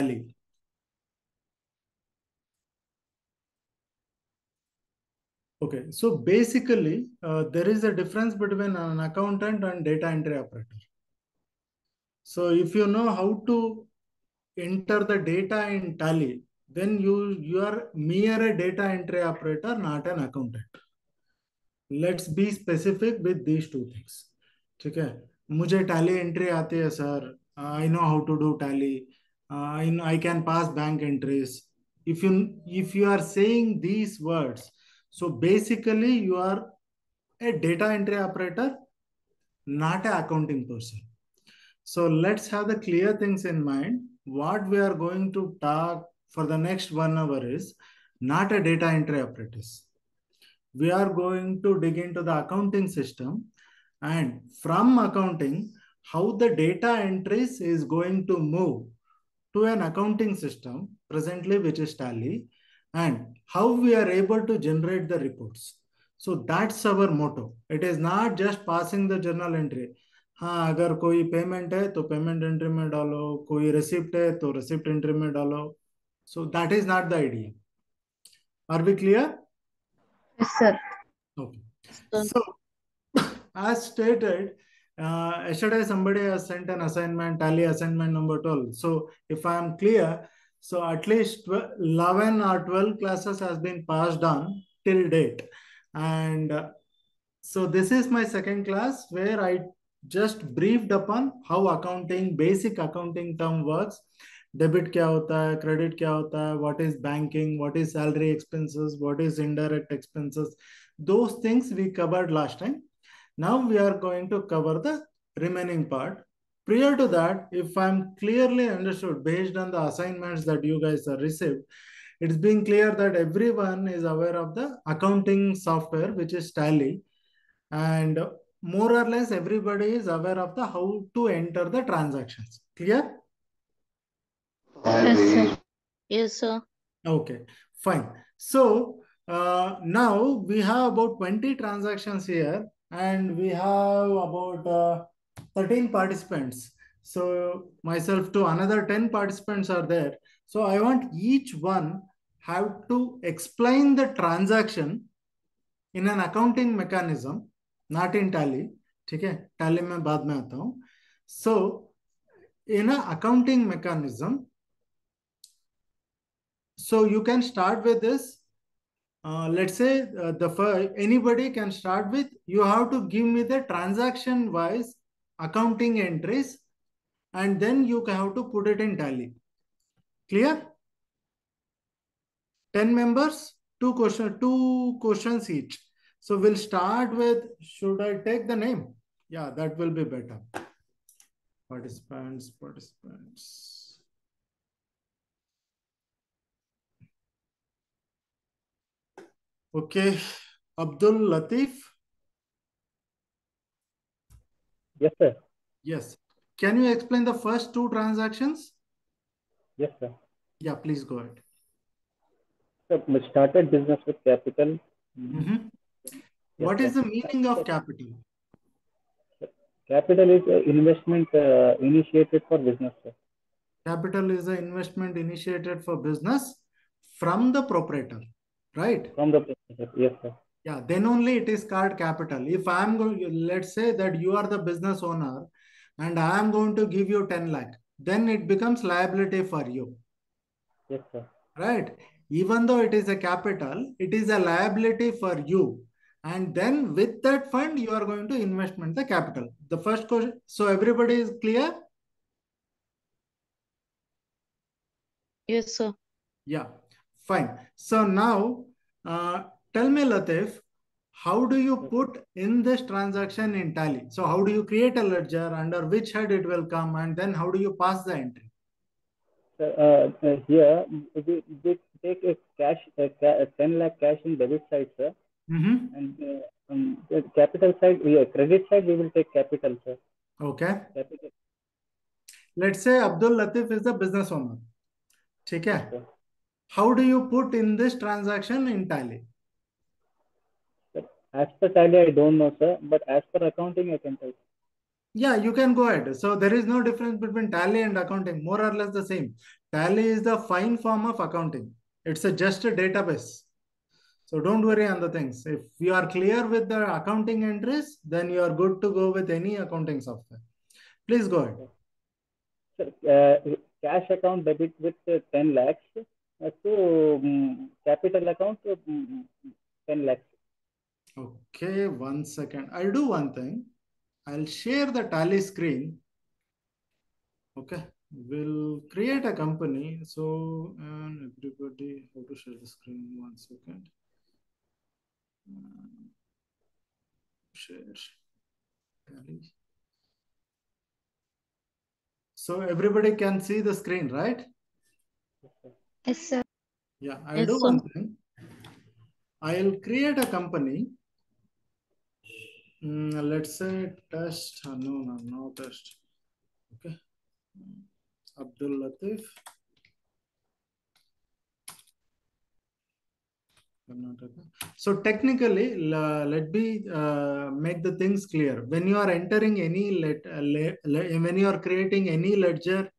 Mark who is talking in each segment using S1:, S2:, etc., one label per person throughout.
S1: Tally. Okay, so basically, there is a difference between an accountant and data entry operator. So if you know how to enter the data in Tally, then you are mere a data entry operator, not an accountant. Let's be specific with these two things. ठीक है, मुझे tally entry आती है sir, I know how to do Tally, I can pass bank entries. If you are saying these words, so basically you are a data entry operator, not an accounting person. So let's have the clear things in mind. What we are going to talk for the next 1 hour is not a data entry operators. We are going to dig into the accounting system, and from accounting, how the data entries is going to move to an accounting system presently, which is Tally, and how we are able to generate the reports. So that's our motto. It is not just passing the journal entry. हाँ, अगर कोई payment है तो payment entry में डालो, कोई receipt है तो रिसिप्ट एंट्री में डालो. So that is not the idea. Are we clear?
S2: Yes, sir.
S1: Okay.
S2: Sir.
S1: So as stated, yesterday somebody has sent an assignment, Tally assignment number 12. So if I am clear, so at least 11 or 12 classes has been passed on till date. And so this is my second class where I just briefed upon how accounting, basic accounting term works. Debit क्या होता है, credit क्या होता है, what is banking, what is salary expenses, what is indirect expenses. Those things we covered last time. Now we are going to cover the remaining part. Prior to that, if I'm clearly understood based on the assignments that you guys have received, it's been clear that everyone is aware of the accounting software, which is Tally, and more or less everybody is aware of the how to enter the transactions. Clear?
S2: Yes, sir. Yes, sir.
S1: Okay, fine. So now we have about 20 transactions here, and we have about 13 participants. So myself to another 10 participants are there. So I want each one have to explain the transaction in an accounting mechanism, not in Tally. ठीक है, Tally में बाद में आता हूँ. So in an accounting mechanism, so you can start with this. Let's say anybody can start with, you have to give me the transaction wise accounting entries, and then you have to put it in Tally. Clear? 10 members, two questions each. So we'll start with, should I take the name? Yeah, that will be better. Participants. Okay, Abdul Latif.
S3: Yes, sir.
S1: Yes. Can you explain the first two transactions?
S3: Yes, sir.
S1: Yeah, please go ahead.
S3: So we started business with capital.
S1: Mm-hmm.
S3: Yes,
S1: What is
S3: sir.
S1: the meaning of capital?
S3: Capital is investment initiated for business, sir.
S1: Capital is an investment initiated for business from the proprietor, right?
S3: From the proprietor. Yes, sir.
S1: Yeah, then only it is called capital. If I am going, let's say that you are the business owner and I am going to give you 10 lakh, then it becomes liability for you,
S3: Yes, sir.
S1: right? Even though it is a capital, it is a liability for you. And then with that fund, you are going to investment the capital. The first question, so everybody is clear?
S2: Yes, sir.
S1: Yeah, fine. So now, tell me, Latif, how do you put in this transaction in Tally? So how do you create a ledger, under which head it will come, and then how do you pass the entry?
S3: So, here we take a cash, 10 lakh cash in debit side, sir.
S1: Mm-hmm.
S3: And the capital side, credit side, we will take capital, sir.
S1: Okay.
S3: Capital.
S1: Let's say Abdul Latif is the business owner. ठीक है?
S3: Yes, sir.
S1: How do you put in this transaction in Tally?
S3: As per Tally, I don't know, sir. But as per accounting, I can tell.
S1: Yeah, you can go ahead. So there is no difference between tally and accounting, more or less the same. Tally is the fine form of accounting. It's just a database. So don't worry on the things. If you are clear with the accounting entries, then you are good to go with any accounting software. Please go ahead.
S3: So, cash account debit with 10 lakhs to capital account 10 lakhs.
S1: Okay, 1 second. I'll do one thing. I'll share the tally screen. Okay, we'll create a company. So, and everybody, how to share the screen? 1 second. Share tally. So everybody can see the screen, right?
S2: Yes, sir.
S1: Yeah, I'll
S2: Yes,
S1: do
S2: sir.
S1: one thing. I'll create a company. Let's say test. No test. Okay. Abdul Latif, Karnataka. So technically, let me make the things clear. When you are entering any when you are creating any ledger,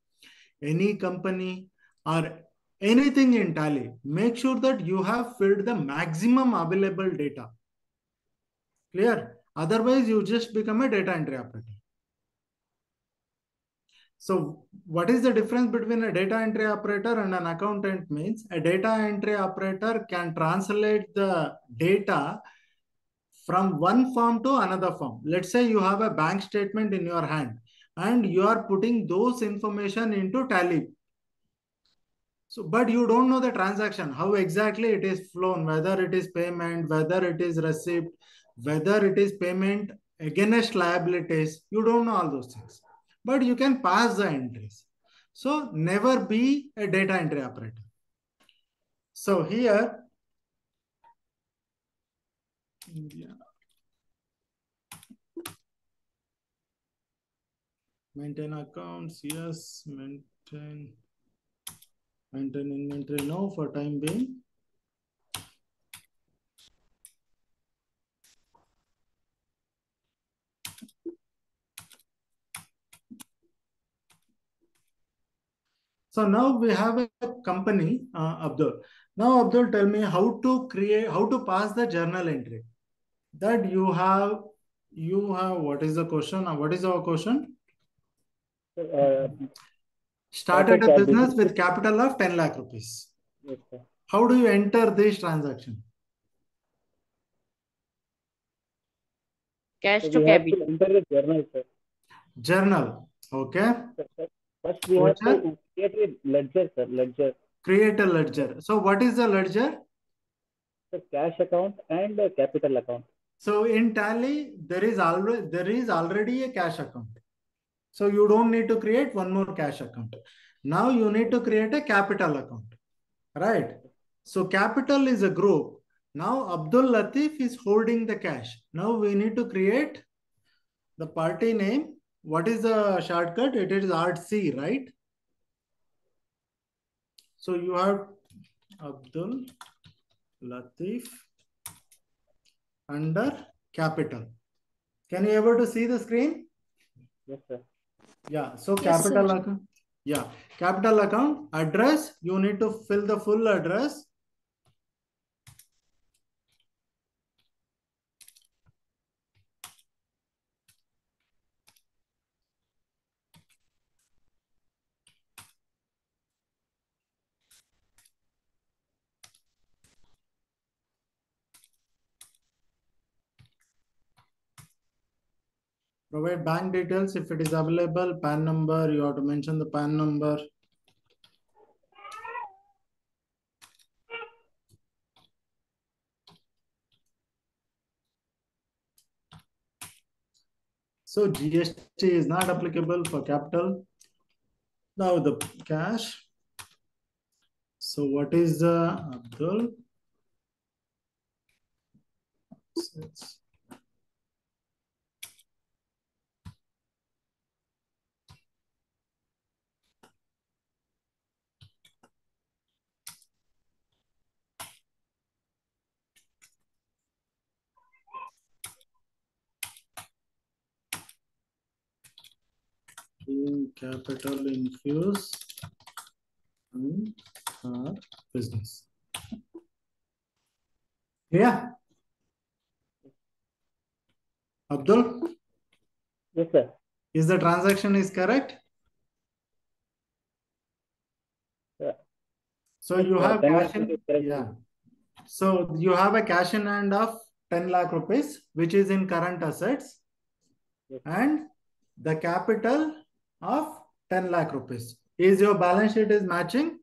S1: any company, or anything in Tally, make sure that you have filled the maximum available data. Clear? Otherwise, you just become a data entry operator. So what is the difference between a data entry operator and an accountant means a data entry operator can translate the data from one form to another form. Let's say you have a bank statement in your hand and you are putting those information into Tally. So, but you don't know the transaction, how exactly it is flown, whether it is payment, whether it is receipt, whether it is payment against liabilities. You don't know all those things, but you can pass the entries. So, never be a data entry operator. So, here, India, maintain accounts, yes, maintain inventory, no, for time being. So now we have a company, Abdul. Now, Abdul, tell me how to create, how to pass the journal entry. That you have. What is the question? What is our question? Started
S3: Started
S1: a business
S3: business
S1: with
S3: with,
S1: capital of 10 lakh rupees.
S3: yes, sir.
S1: How do you enter this transaction?
S2: Cash
S3: So
S2: to
S3: we have to
S2: capital.
S3: enter the journal, sir.
S1: Journal. Okay.
S3: First, we have
S1: Ledger.
S3: to create a ledger, sir. Ledger.
S1: Create a ledger. So what is the ledger?
S3: The cash account and capital account.
S1: So in Tally, there is already a cash account. So you don't need to create one more cash account. Now you need to create a capital account, right? So capital is a group. Now Abdul Latif is holding the cash. Now we need to create the party name. What is the shortcut? It is RC, right? So you have Abdul Latif under capital. Can you able to see the screen?
S3: Yes, sir.
S1: Yeah. So
S2: Yes, sir.
S1: capital account. Yeah. Capital account address. You need to fill the full address. Provide bank details if it is available. PAN number. You have to mention the PAN number. So GST is not applicable for capital. Now the cash. So what is the Abdul? being capital infused in our business. Yeah. Abdul,
S3: Yes, sir.
S1: is the transaction is correct?
S3: Yeah.
S1: So
S3: Yes,
S1: you have
S3: 10
S1: cash
S3: lakh
S1: in,
S3: rupees, correct.
S1: yeah. So you have a cash in hand of 10 lakh rupees, which is in current assets,
S3: Yes.
S1: and the capital of 10 lakh rupees. Is your balance sheet is matching?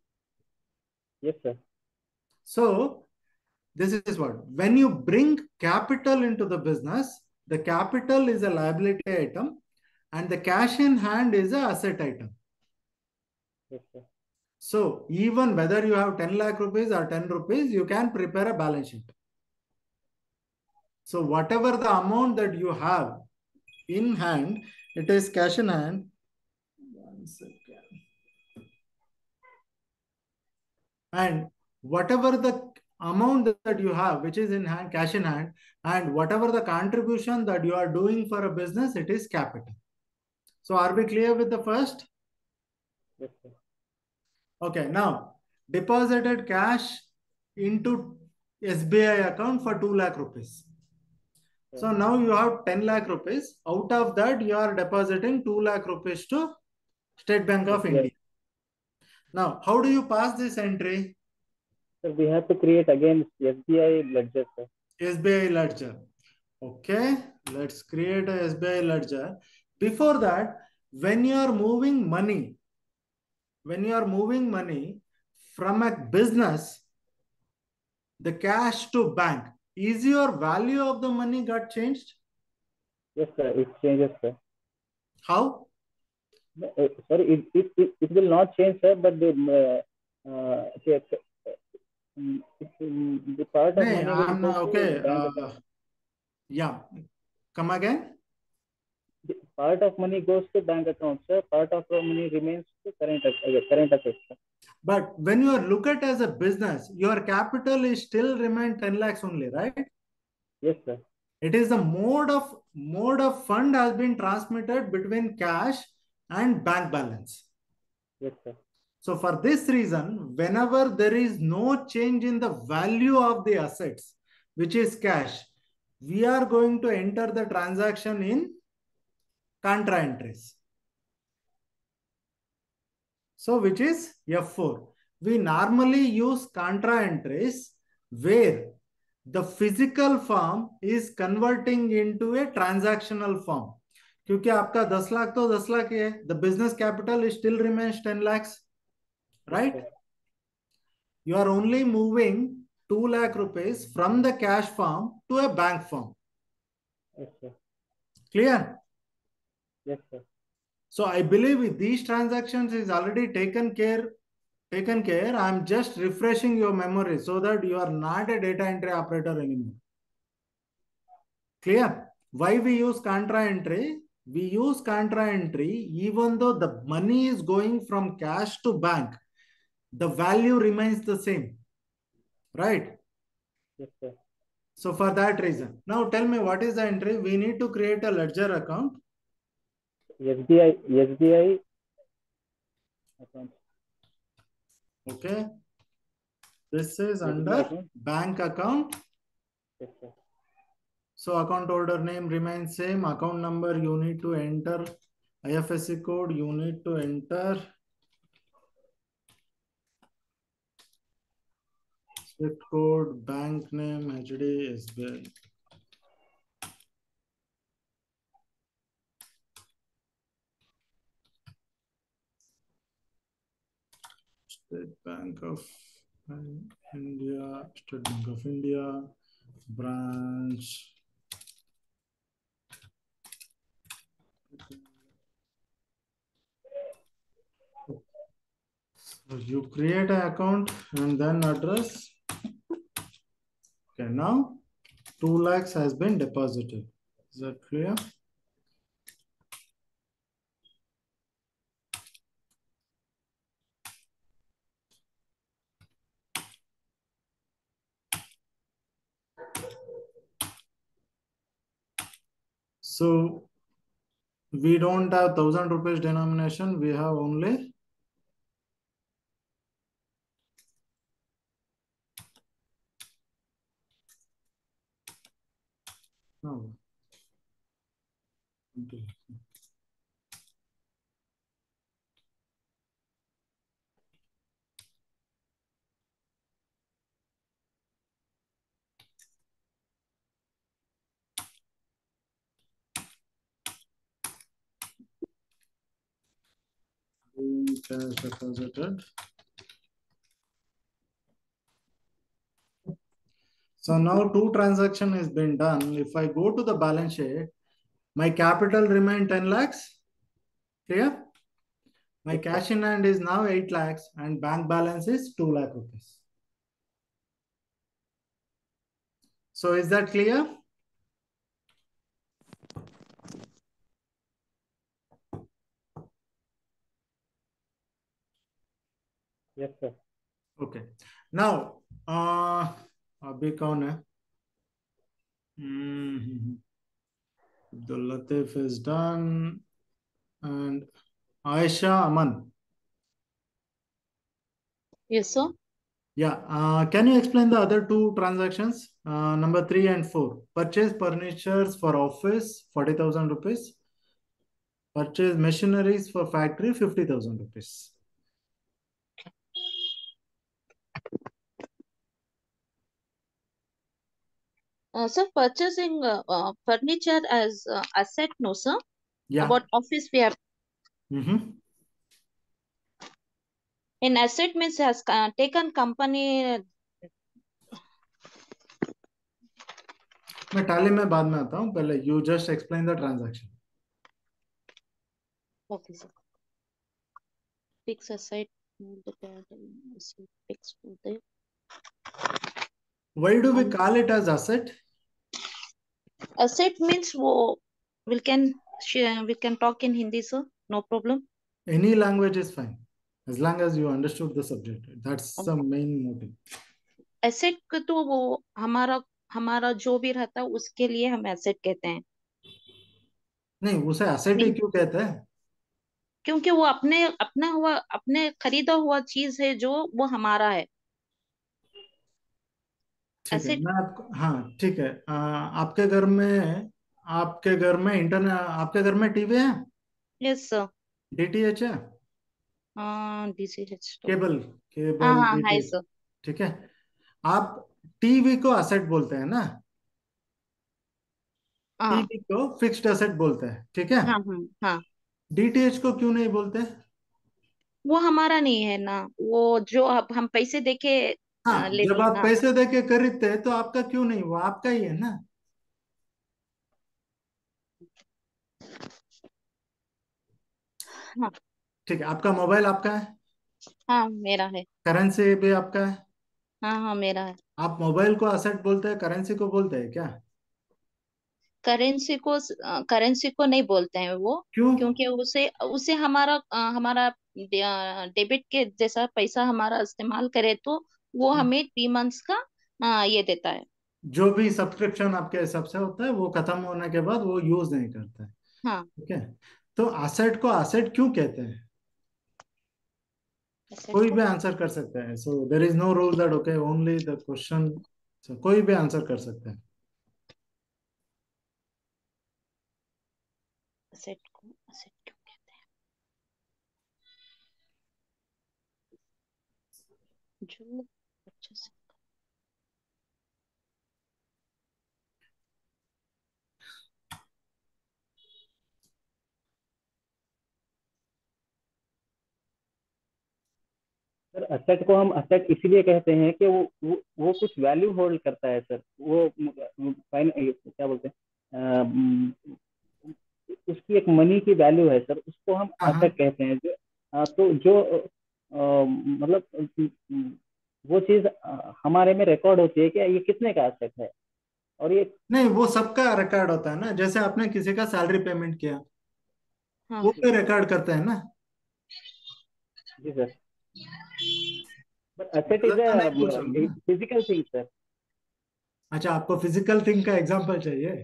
S3: Yes, sir.
S1: So this is what, when you bring capital into the business, the capital is a liability item and the cash in hand is a asset item.
S3: Yes, sir.
S1: So even whether you have 10 lakh rupees or 10 rupees, you can prepare a balance sheet. So whatever the amount that you have in hand, it is cash in hand. 1 second. And whatever the amount that you have, which is in hand, cash in hand, and whatever the contribution that you are doing for a business, it is capital. So are we clear with the first?
S3: Yes, sir.
S1: Okay, now deposited cash into SBI account for 2 lakh rupees. So now you have 10 lakh rupees. Out of that, you are depositing 2 lakh rupees to State Bank of
S3: SBI.
S1: India. Now, how do you pass this entry?
S3: Sir, we have to create again SBI ledger, sir.
S1: SBI ledger. Okay, let's create a SBI ledger. Before that, when you are moving money, from a business, the cash to bank, is your value of the money got changed?
S3: Yes, sir. It changes, sir.
S1: How?
S3: Sorry, it will not change, sir, but the part of
S1: Nay,
S3: money will
S1: I'm
S3: go
S1: not
S3: to
S1: okay.
S3: bank account.
S1: Yeah, come again.
S3: Part of money goes to bank account, sir. Part of the money remains to current assets, sir.
S1: But when you are look at as a business, your capital is still remain 10 lakhs only, right?
S3: Yes, sir.
S1: It is the mode of fund has been transmitted between cash and bank balance.
S3: Yes, sir.
S1: So for this reason, whenever there is no change in the value of the assets, which is cash, we are going to enter the transaction in contra entries. So which is F4. We normally use contra entries where the physical form is converting into a transactional form. क्योंकि आपका 10 लाख तो 10 लाख ही है, the business capital is still remains 10 lakhs, right?
S3: Yes,
S1: You are only moving 2 lakh rupees from the cash form to a bank form.
S3: yes, sir.
S1: Clear?
S3: Yes, sir.
S1: So I believe with these transactions is already taken care. I'm just refreshing your memory so that you are not a data entry operator anymore. Clear? Why we use contra entry? We use contra entry even though the money is going from cash to bank, the value remains the same, right?
S3: Yes, sir.
S1: So for that reason, now tell me what is the entry? We need to create a ledger account.
S3: SBI account.
S1: Okay. This is
S3: SBI
S1: under
S3: account.
S1: bank account.
S3: Yes, sir.
S1: So account holder name remains same. Account number you need to enter. IFSC code you need to enter. Swift code, bank name, HD, SBI. State Bank of India, State Bank of India, branch. So you create an account and then address. Okay, now 2 lakhs has been deposited. Is that clear? So We don't have 1,000 rupees denomination. We have only no. Okay. Cash deposited. So now two transaction has been done. If I go to the balance sheet, my capital remain 10 lakhs. Clear? My
S3: Yes, sir.
S1: cash in hand is now 8 lakhs and bank balance is 2 lakh rupees. So is that clear?
S3: Yes, sir.
S1: Okay. Now, अभी कौन है? Abdul Latif is done and Aisha Aman.
S2: Yes, sir.
S1: Yeah. Can you explain the other two transactions? Number 3 and 4. Purchase furnitures for office 40,000 rupees. Purchase machineries for factory 50,000 rupees.
S2: Sir, purchasing furniture as asset, no, sir.
S1: Yeah.
S2: About office, we have
S1: Mm-hmm.
S2: in asset means has taken company.
S1: मैं टाली में बाद में आता हूँ पहले you just explain the transaction.
S2: Okay, sir. Fix asset. Fix the
S1: Why do we call it as asset?
S2: asset means we can talk in Hindi, sir. No problem.
S1: Any language is fine as long as you understood the subject. That's the main motive.
S2: Asset को तो वो हमारा हमारा जो भी रहता है उसके लिए हम एसेट कहते हैं
S1: नहीं उसे asset ही
S2: मीन
S1: क्यों कहते हैं?
S2: क्योंकि वो अपने खरीदा हुआ चीज है जो वो हमारा है
S1: ठीक है
S2: एसेट
S1: मैं आपको हाँ ठीक है आपके घर में इंटरनेट आपके घर में टीवी है
S2: यस सर
S1: डीटीएच है
S2: हाँ डीसीएच तो
S1: केबल
S2: हाँ
S1: केबल
S2: हाँ हाय
S1: डीटीएच
S2: सर
S1: ठीक है आप टीवी को असेट बोलते हैं ना
S2: हाँ
S1: टीवी को फिक्स्ड असेट बोलते हैं ठीक है
S2: हाँ हाँ हाँ
S1: डीटीएच को क्यों नहीं बोलते
S2: वो हमारा नहीं है ना वो जो अब हम पैसे देके
S1: हाँ जब
S2: लेते हैं
S1: आप
S2: ना
S1: पैसे देके खरीदते हैं तो आपका क्यों नहीं वो आपका ही है ना
S2: हाँ
S1: ठीक है आपका मोबाइल आपका है
S2: हाँ मेरा है
S1: करेंसी भी आपका है
S2: हाँ हाँ मेरा है
S1: आप मोबाइल को असेट बोलते हैं करेंसी को बोलते हैं क्या
S2: करेंसी को नहीं बोलते हैं वो
S1: क्यों
S2: क्योंकि उसे उसे हमारा डेबिट के जैसा पैसा हमारा इस्तेमाल करे तो वो हमें 3 मंथ्स का ये देता है
S1: जो भी सब्सक्रिप्शन आपके हिसाब से होता है वो खत्म होने के बाद वो यूज नहीं करता है
S2: हाँ
S1: ठीक है तो असेट को असेट क्यों कहते हैं
S2: एसेट
S1: कोई
S2: को
S1: भी आंसर कर सकता है so there is no rule that okay only the question कोई भी आंसर कर सकता है
S2: एसेट क्यों कहते हैं जो अच्छे से
S3: सर असेट को हम असेट इसलिए कहते हैं कि वो कुछ वैल्यू होल्ड करता है सर वो क्या बोलते हैं उसकी एक मनी की वैल्यू है सर उसको हम
S1: हाँ हाँ
S3: असेट कहते हैं जो तो जो मतलब वो चीज हमारे में रिकॉर्ड होती है कि ये कितने का असेट है और ये
S1: नहीं वो सबका रिकॉर्ड होता है ना जैसे आपने किसी का सैलरी पेमेंट किया
S2: हाँ
S1: वो
S2: जी
S1: भी रिकॉर्ड करते हैं ना
S3: जी सर बट असेट इज
S1: गलत तो नहीं पूछ रहा हूँ
S3: अ
S1: ना
S3: फिजिकल थिंग सर
S1: अच्छा आपको फिजिकल थिंग का एग्जांपल चाहिए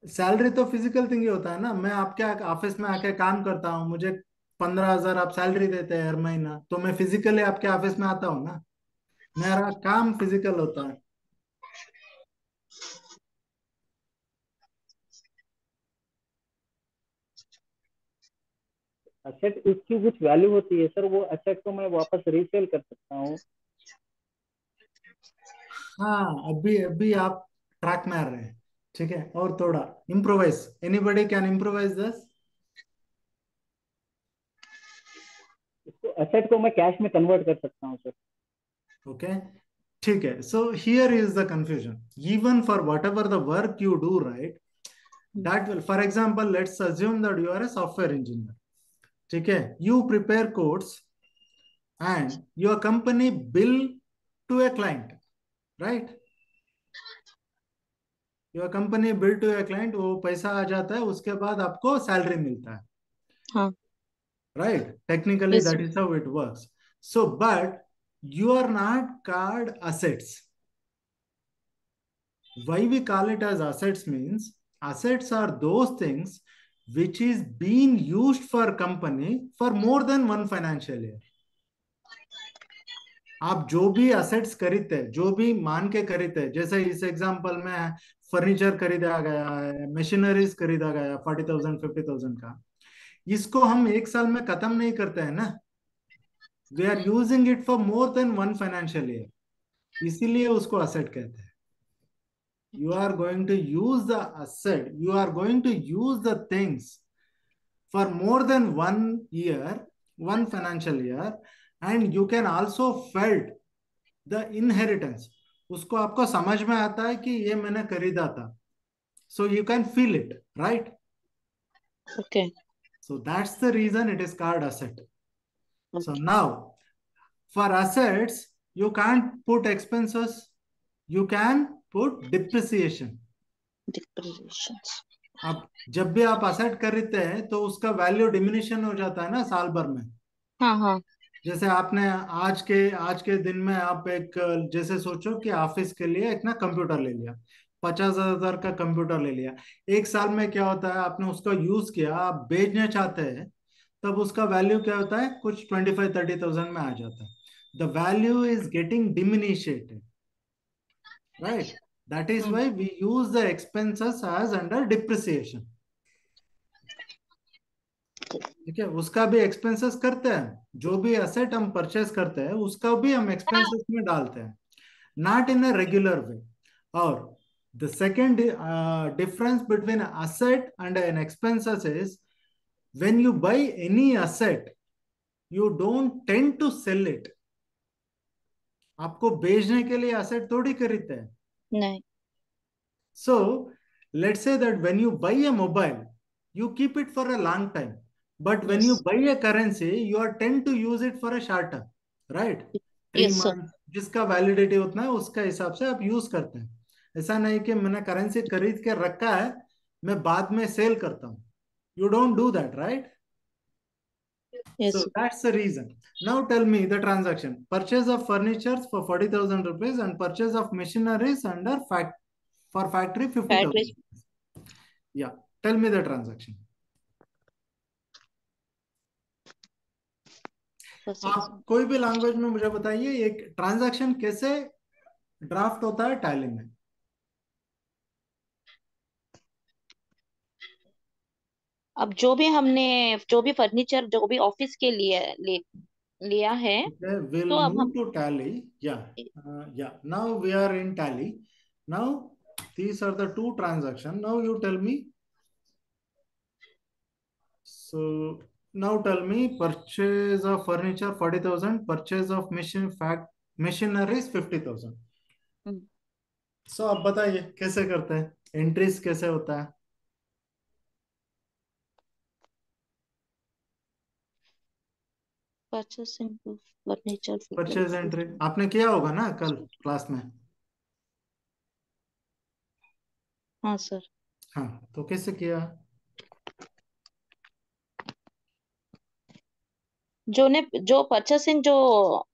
S1: सैलरी तो फिजिकल थिंग ही होता है ना। मैं आपके ऑफिस में आके काम करता हूँ, मुझे 15,000 आप सैलरी देते हैं हर महीना, तो मैं फिजिकली आपके ऑफिस में आता हूँ ना। मेरा काम फिजिकल होता है।
S3: असेट उसकी कुछ वैल्यू होती है सर, वो असेट को मैं वापस रीसेल कर सकता हूँ।
S1: हाँ, अभी अभी आप ट्रैक मार रहे हैं। ठीक है, और थोड़ा improvise, anybody can improvise this.
S3: इसको असेट को मैं कैश में कन्वर्ट कर सकता हूँ सर।
S1: ओके, ठीक है। So here is the confusion. Even for what ever the work you do, right, that will, for example, let's assume that you are a software engineer. ठीक है, you prepare codes and your company bill to a client, right? your company bill to a client, वो पैसा आ जाता है, उसके बाद आपको salary मिलता है,
S2: हाँ।
S1: right? Technically
S2: yes
S1: that
S2: sir.
S1: is how it works. So but you are not called assets. Why we call it as assets means, assets are those things which is being used for company for more than one financial year. आप जो भी assets खरीदते हैं, जो भी मान के खरीदते हैं, जैसे इस एग्जांपल में फर्नीचर खरीदा गया है, मशीनरीज खरीदा गया 40,000 50,000 का, इसको हम एक साल में खत्म नहीं करते हैं ना। We are using it for more than one financial year, इसीलिए उसको असेट कहते हैं। You are going to use the asset, you are going to use the things for more than 1 year, one financial year, and you can also felt the inheritance। उसको आपको समझ में आता है कि ये मैंने खरीदा था, so you can feel it, right?
S2: Okay.
S1: So that's the reason it is called asset. So
S2: okay.
S1: now for assets you can't put expenses, you can put depreciation।
S2: Depressions.
S1: आप जब भी आप असेट खरीदते हैं तो उसका वैल्यू डिमिनिशन हो जाता है ना साल भर में।
S2: हाँ हाँ।
S1: जैसे आपने आज के दिन में आप एक, जैसे सोचो कि ऑफिस के लिए एक ना कंप्यूटर ले लिया, 50,000 का कंप्यूटर ले लिया। एक साल में क्या होता है, आपने उसका यूज किया, आप बेचना चाहते हैं, तब उसका वैल्यू क्या होता है, कुछ 25-30,000 में आ जाता है। The value is getting diminishiated, right? That is why we use the expenses as under depreciation. ठीक है, उसका भी एक्सपेंसेस करते हैं, जो भी एसेट हम परचेस करते हैं उसका भी हम एक्सपेंसेस में डालते हैं, not in a regular way. और the second difference between asset and an expenses is, when you buy any asset you don't tend to sell it। आपको बेचने के लिए asset थोड़ी खरीदते हैं।
S2: नहीं।
S1: So let's say that when you buy a mobile, you keep it for a long time. But when
S2: yes.
S1: you buy a currency, you are tend to use it for a short term, right? Three
S2: yes sir.
S1: Month जिसका validity उतना है उसका हिसाब से आप use करते हैं। ऐसा नहीं कि मैंने करेंसी खरीद के रखा है, मैं बाद में सेल करता हूँ। You don't do that, right?
S2: Yes
S1: So that's the reason. Now tell me the transaction. Purchase of furniture for 40,000 rupees and purchase of machineries under for factory
S2: battery.
S1: 50,000। Yeah, tell me the transaction. आप कोई भी language में मुझे बताइए एक transaction कैसे draft होता है टैली में।
S2: अब जो भी हमने, जो भी फर्नीचर, जो भी ऑफिस के लिए लिया है,
S1: Okay, we'll
S2: तो अब
S1: move
S2: हम।
S1: to tally. Yeah, yeah. Now we are in tally. Now these are the two transactions. Now you tell me. So now tell me purchase of furniture 40,000, purchase of machineries 50,000. So आप बताइए कैसे करते हैं, entries कैसे होता है।
S2: Purchasing furniture
S1: purchase entry
S2: 50।
S1: आपने किया होगा ना कल क्लास में।
S2: हाँ सर।
S1: हाँ, तो कैसे किया।
S2: जो परचेसिंग, जो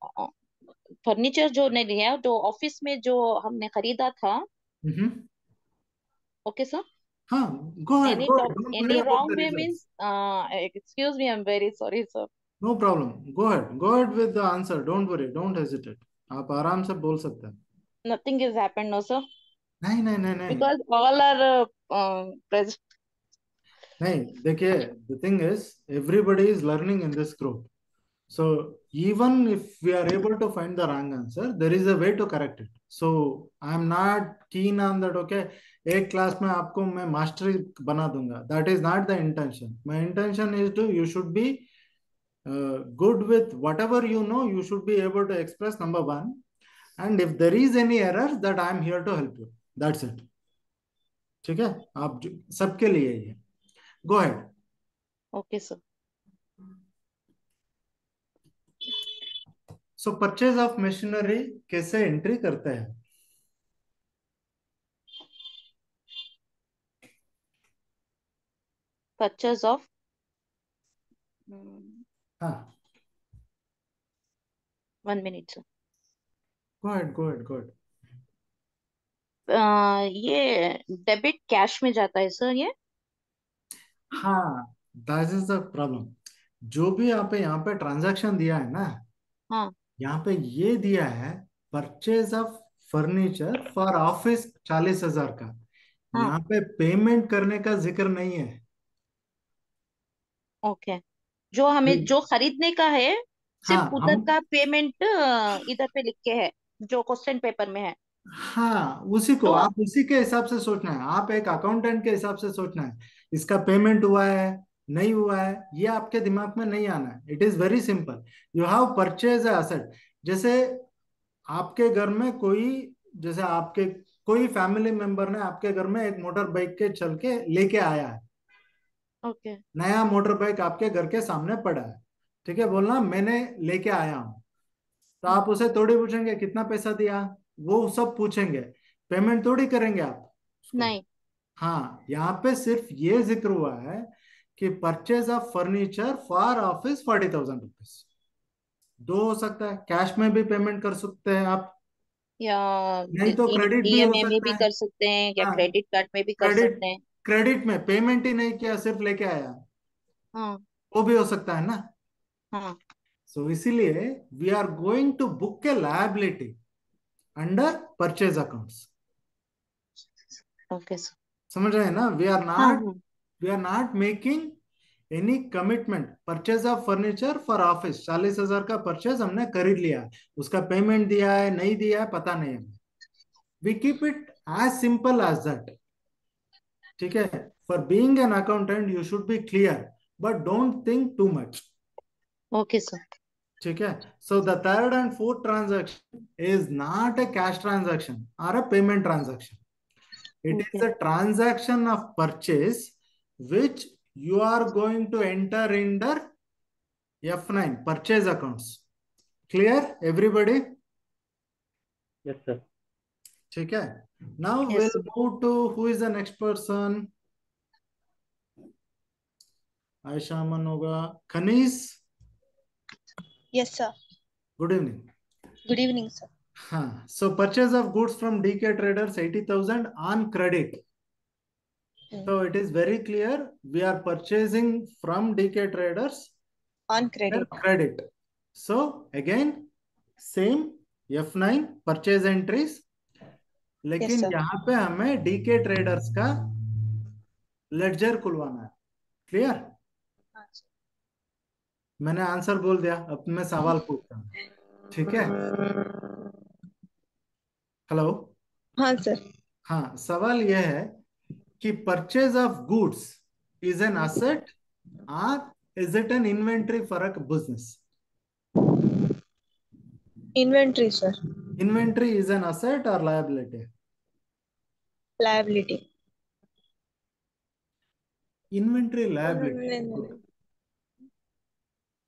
S2: फर्नीचर जो ने लिया, जो ऑफिस में जो हमने खरीदा था।
S1: हम्म।
S2: Okay sir.
S1: हाँ, go ahead, go ahead. Don't worry
S2: any
S1: about
S2: wrong
S1: the
S2: way
S1: results.
S2: means, excuse me, I'm very sorry, sir.
S1: No problem. Go ahead. Go ahead with the answer. Don't worry. Don't hesitate. आप आराम से बोल सकते हैं.
S2: Nothing has happened, no, sir.
S1: नहीं नहीं नहीं नहीं
S2: Because all are present.
S1: नहीं. देखिए, the thing is, everybody is learning in this group. So even if we are able to find the wrong answer, there is a way to correct it. So I am not keen on that. Okay, एक class में आपको मैं mastery बना दूंगा. That is not the intention. My intention is to you should be good with whatever you know. You should be able to express number one. And if there is any error, that I am here to help you. That's it. ठीक है, आप सबके लिए ये. Go ahead.
S2: Okay, sir.
S1: So purchase of machinery कैसे entry करते हैं?
S2: Purchase of
S1: हाँ,
S2: 1 minute, sir.
S1: go ahead, go ahead, go ahead.
S2: ये डेबिट कैश में जाता है सर ये.
S1: हाँ, दैट इज द प्रॉब्लम. जो भी आप यहाँ पे ट्रांजैक्शन दिया है ना,
S2: हाँ.
S1: यहाँ पे ये दिया है purchase of furniture for office 40,000 का.
S2: हाँ.
S1: यहाँ पे पेमेंट करने का जिक्र नहीं है.
S2: ओके. जो हमें जो खरीदने का है
S1: हाँ,
S2: सिर्फ उधर
S1: हम
S2: का पेमेंट इधर पे लिख के है जो क्वेश्चन पेपर में है.
S1: हाँ, उसी को
S2: तो
S1: आप उसी के हिसाब से सोचना है. आप एक अकाउंटेंट के हिसाब से सोचना है. इसका पेमेंट हुआ है, नहीं हुआ है, ये आपके दिमाग में नहीं आना है. It is very simple. You have purchase asset. जैसे आपके घर में कोई, जैसे आपके कोई फैमिली मेंबर ने आपके घर में एक मोटर बाइक के चल के लेके आया है.
S2: ओके.
S1: नया मोटर बाइक आपके घर के सामने पड़ा है. ठीक है, बोलना मैंने लेके आया हूँ. तो आप उसे थोड़ी पूछेंगे कितना पैसा दिया, वो सब पूछेंगे. पेमेंट थोड़ी करेंगे आप उसको.
S2: नहीं.
S1: हाँ, यहाँ पे सिर्फ ये जिक्र हुआ है कि purchase of furniture for office 40,000 rupees. दो हो सकता है, कैश में भी पेमेंट कर सकते हैं आप,
S2: या
S1: नहीं तो क्रेडिट भी हो
S2: ईएमआई में
S1: सकता
S2: भी
S1: है.
S2: कर सकते हैं या
S1: हाँ,
S2: क्रेडिट कार्ड में भी कर
S1: क्रेडिट
S2: सकते हैं.
S1: क्रेडिट में पेमेंट ही नहीं किया, सिर्फ लेके आया,
S2: हाँ.
S1: वो भी हो सकता है ना.
S2: हाँ.
S1: सो इसीलिए we are going to book a liability under purchase accounts.
S2: Okay sir.
S1: समझ रहे हैं ना?
S2: हाँ. हाँ.
S1: We are not making any commitment. Purchase of furniture for office 40,000 का परचेज हमने खरीद लिया है, उसका पेमेंट दिया है नहीं दिया है पता नहीं हमें. We keep it as simple as that. ठीक है, for being an accountant you should be clear, but don't think too much.
S2: Okay sir.
S1: ठीक है. So the third and fourth transaction is not a cash transaction or a payment transaction. It
S2: okay.
S1: is a transaction of purchase which you are going to enter under F9 purchase accounts. Clear everybody?
S3: Yes sir.
S1: ठीक है. Now
S2: yes
S1: we'll
S2: sir.
S1: move to who is the next person. Aisha Aman होगा. Khanis,
S4: Yes, sir.
S1: good evening.
S4: Good evening, sir.
S1: हाँ, so purchase of goods from DK Traders 80,000 on credit. So it is very clear we are purchasing from DK Traders
S4: On
S1: on
S4: credit.
S1: credit. So again same F9 purchase entries,
S4: Yes,
S1: लेकिन
S4: sir.
S1: यहाँ पे हमें DK Traders का ledger खुलवाना है. Clear?
S4: हाँ, sir.
S1: मैंने answer बोल दिया, अब मैं सवाल पूछता हूँ. ठीक है. हेलो.
S4: हाँ, sir.
S1: हाँ, सवाल यह है कि purchase of goods is an asset और is it an inventory for a business?
S4: Inventory, sir.
S1: Inventory is an asset और liability?
S4: Liability.
S1: Inventory
S4: No,
S1: liability,
S4: no, no.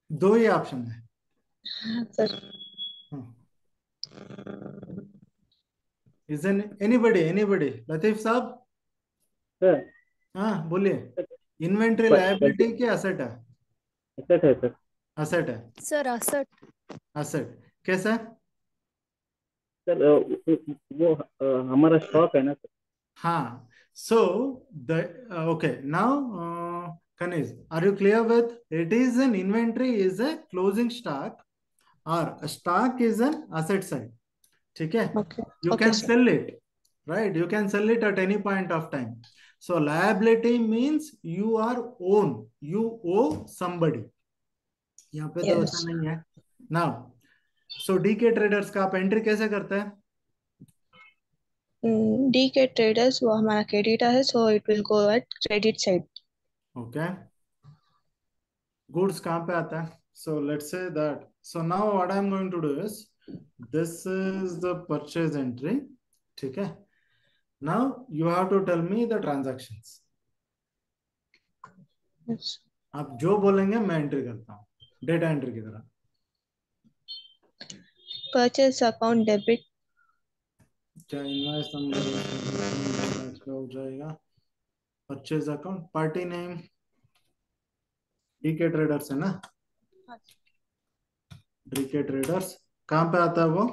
S1: दो ही ऑप्शन है.
S4: हाँ, sir.
S1: Is an anybody Latif साहब?
S3: Sir
S1: हाँ बोलिए. Inventory liability की असेट है?
S3: एसेट है सर.
S1: असेट है.
S5: Sir asset.
S1: असेट कैसा?
S3: सर वो हमारा स्टॉक है ना सर.
S1: हाँ, So the okay, now Kaniz, are you clear with it? Is an inventory is a closing stock or a stock is an asset side. Okay,
S4: Okay.
S1: you
S4: Okay,
S1: can
S4: sir.
S1: sell it, right? You can sell it at any point of time. So liability means you are own, you owe somebody. यहाँ पे तो ऐसा
S4: Yes.
S1: नहीं है. Now, so DK traders का आप entry कैसे करते हैं?
S4: डी के ट्रेडर्स वो हमारा क्रेडिटर है, so it will go at credit side.
S1: Okay, goods कहाँ पे आता है? So let's say that, so now what I am going to do is this is the purchase entry. ठीक है, now you have to tell me the transactions.
S4: Yes.
S1: आप जो बोलेंगे मैं एंट्री करता हूँ, डेटा एंट्री की तरह.
S4: Purchase account debit.
S1: क्या इनवॉइस नंबर क्या हो जाएगा? Purchase account, party name DK traders है ना? डीके ट्रेडर्स कहाँ पे आता है वो?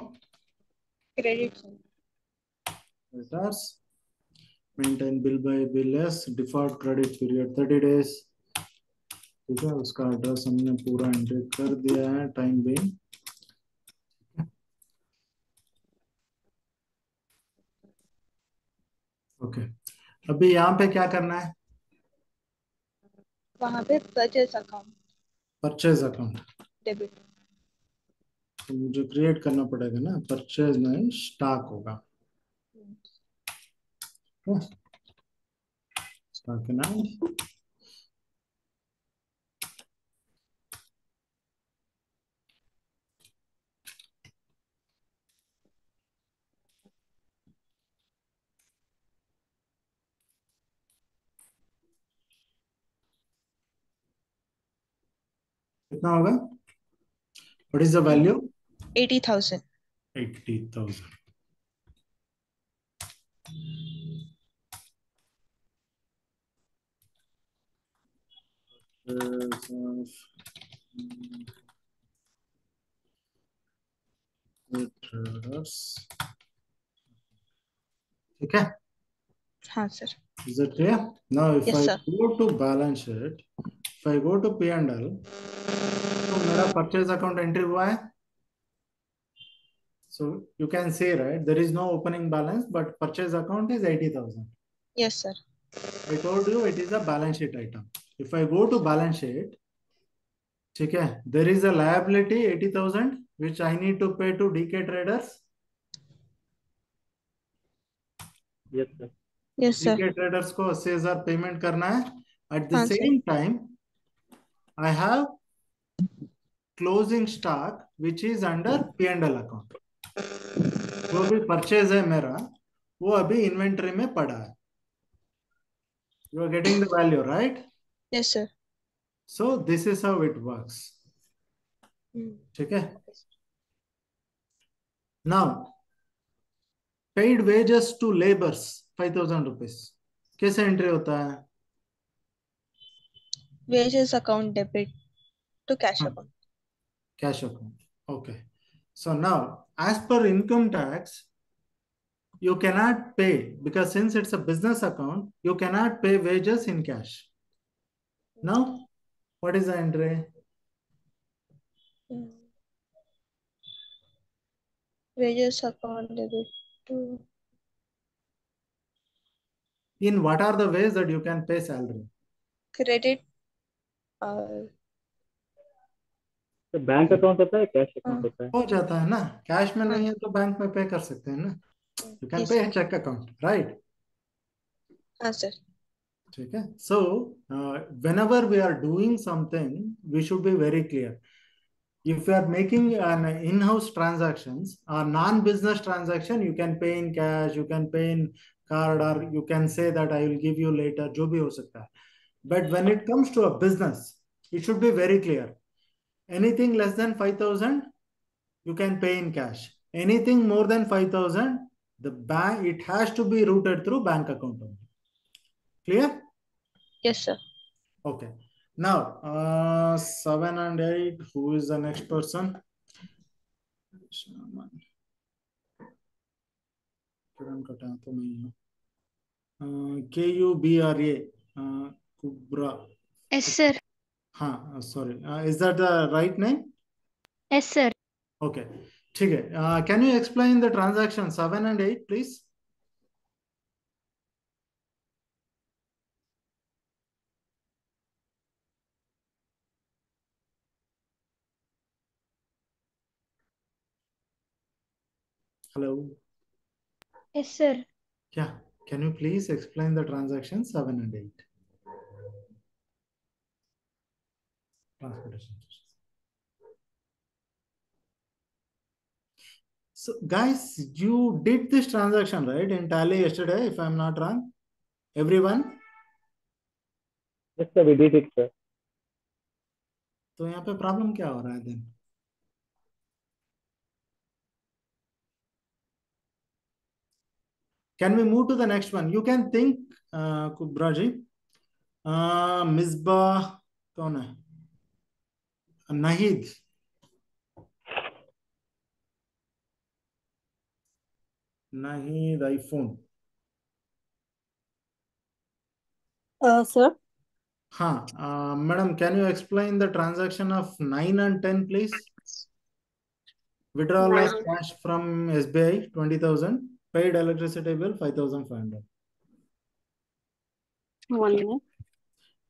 S4: Credit.
S1: Traders maintain bill by bill default credit period 30 days. ठीक है, उसका एड्रेस हमने पूरा एंट्री कर दिया है टाइम बीइंग. ओके, अभी यहाँ पे क्या करना है?
S4: वहाँ पे purchase account
S1: purchase account
S4: debit.
S1: तो मुझे क्रिएट करना पड़ेगा ना, परचेज में स्टॉक होगा. स्टॉक नाम कितना होगा? What is the value?
S4: 80,000.
S1: 80,000. ठीक है.
S4: हाँ sir.
S1: Is it clear? Now, if
S4: Yes,
S1: I
S4: sir.
S1: go to balance sheet, if I go to P&L, तो मेरा परचेज अकाउंट एंट्री हुआ है. So you can say, right, there is no opening balance, but purchase account is 80,000.
S4: Yes, sir.
S1: I told you it is a balance sheet item. If I go to balance sheet, ठीक है, there is a liability 80,000 which I need to pay to DK traders.
S3: Yes, sir.
S4: Yes, sir.
S1: DK traders को 80,000 payment करना है. At the
S4: हाँ sir.
S1: same time, I have closing stock which is under P&L account. जो भी purchase है मेरा वो अभी इन्वेंटरी में पड़ा है. You are getting the value, right?
S4: Yes, sir.
S1: So this is how it works. ठीक है. Now, paid wages to laborers 5,000 rupees कैसे एंट्री होता है?
S4: Wages account debit to cash account.
S1: Cash account. Okay. So now, as per income tax, you cannot pay, because since it's a business account, you cannot pay wages in cash. Now, what is the entry?
S4: Wages account debit to
S1: In what are the ways that you can pay salary?
S4: credit. और
S3: तो bank account होता है, cash account होता है?
S1: हो जाता है ना, कैश में नहीं है तो बैंक में पे कर सकते हैं ना. You can pay a check account, right?
S4: हाँ सर.
S1: ठीक है. So whenever we are doing something, we should be very clear. If you are making an in-house transactions or non-business transaction, you can pay in cash, you can pay in card, or you can say that I will give you later, जो भी हो सकता है. But when it comes to a business, it should be very clear. Anything less than 5,000, you can pay in cash. Anything more than 5,000, the bank, it has to be routed through bank account only. Clear?
S4: Yes, sir.
S1: Okay. Now, 7 and 8, who is the next person? किरण कटा तो नहीं है. Kubra. Kubra.
S2: Yes, sir.
S1: Sorry. Is that the right name?
S2: Yes, sir.
S1: Okay. ठीक है. Can you explain the transaction 7 and 8, please? Hello.
S2: Yes, sir.
S1: Yeah. Can you please explain the transaction 7 and 8? Transportation. So, guys, you did this transaction, right, in Tally yesterday, if I'm not wrong? Everyone?
S3: Yes, sir, we did it, sir.
S1: तो यहाँ पे problem क्या हो रहा है then? Can we move to the next one? You can think, Kubra ji. Misbah कौन है? Nahid. Nahid iPhone.
S5: Sir,
S1: Madam, can you explain the transaction of 9 and 10, please? Withdrawal of cash from SBI 20,000, paid electricity bill 5,500.
S5: 1 minute.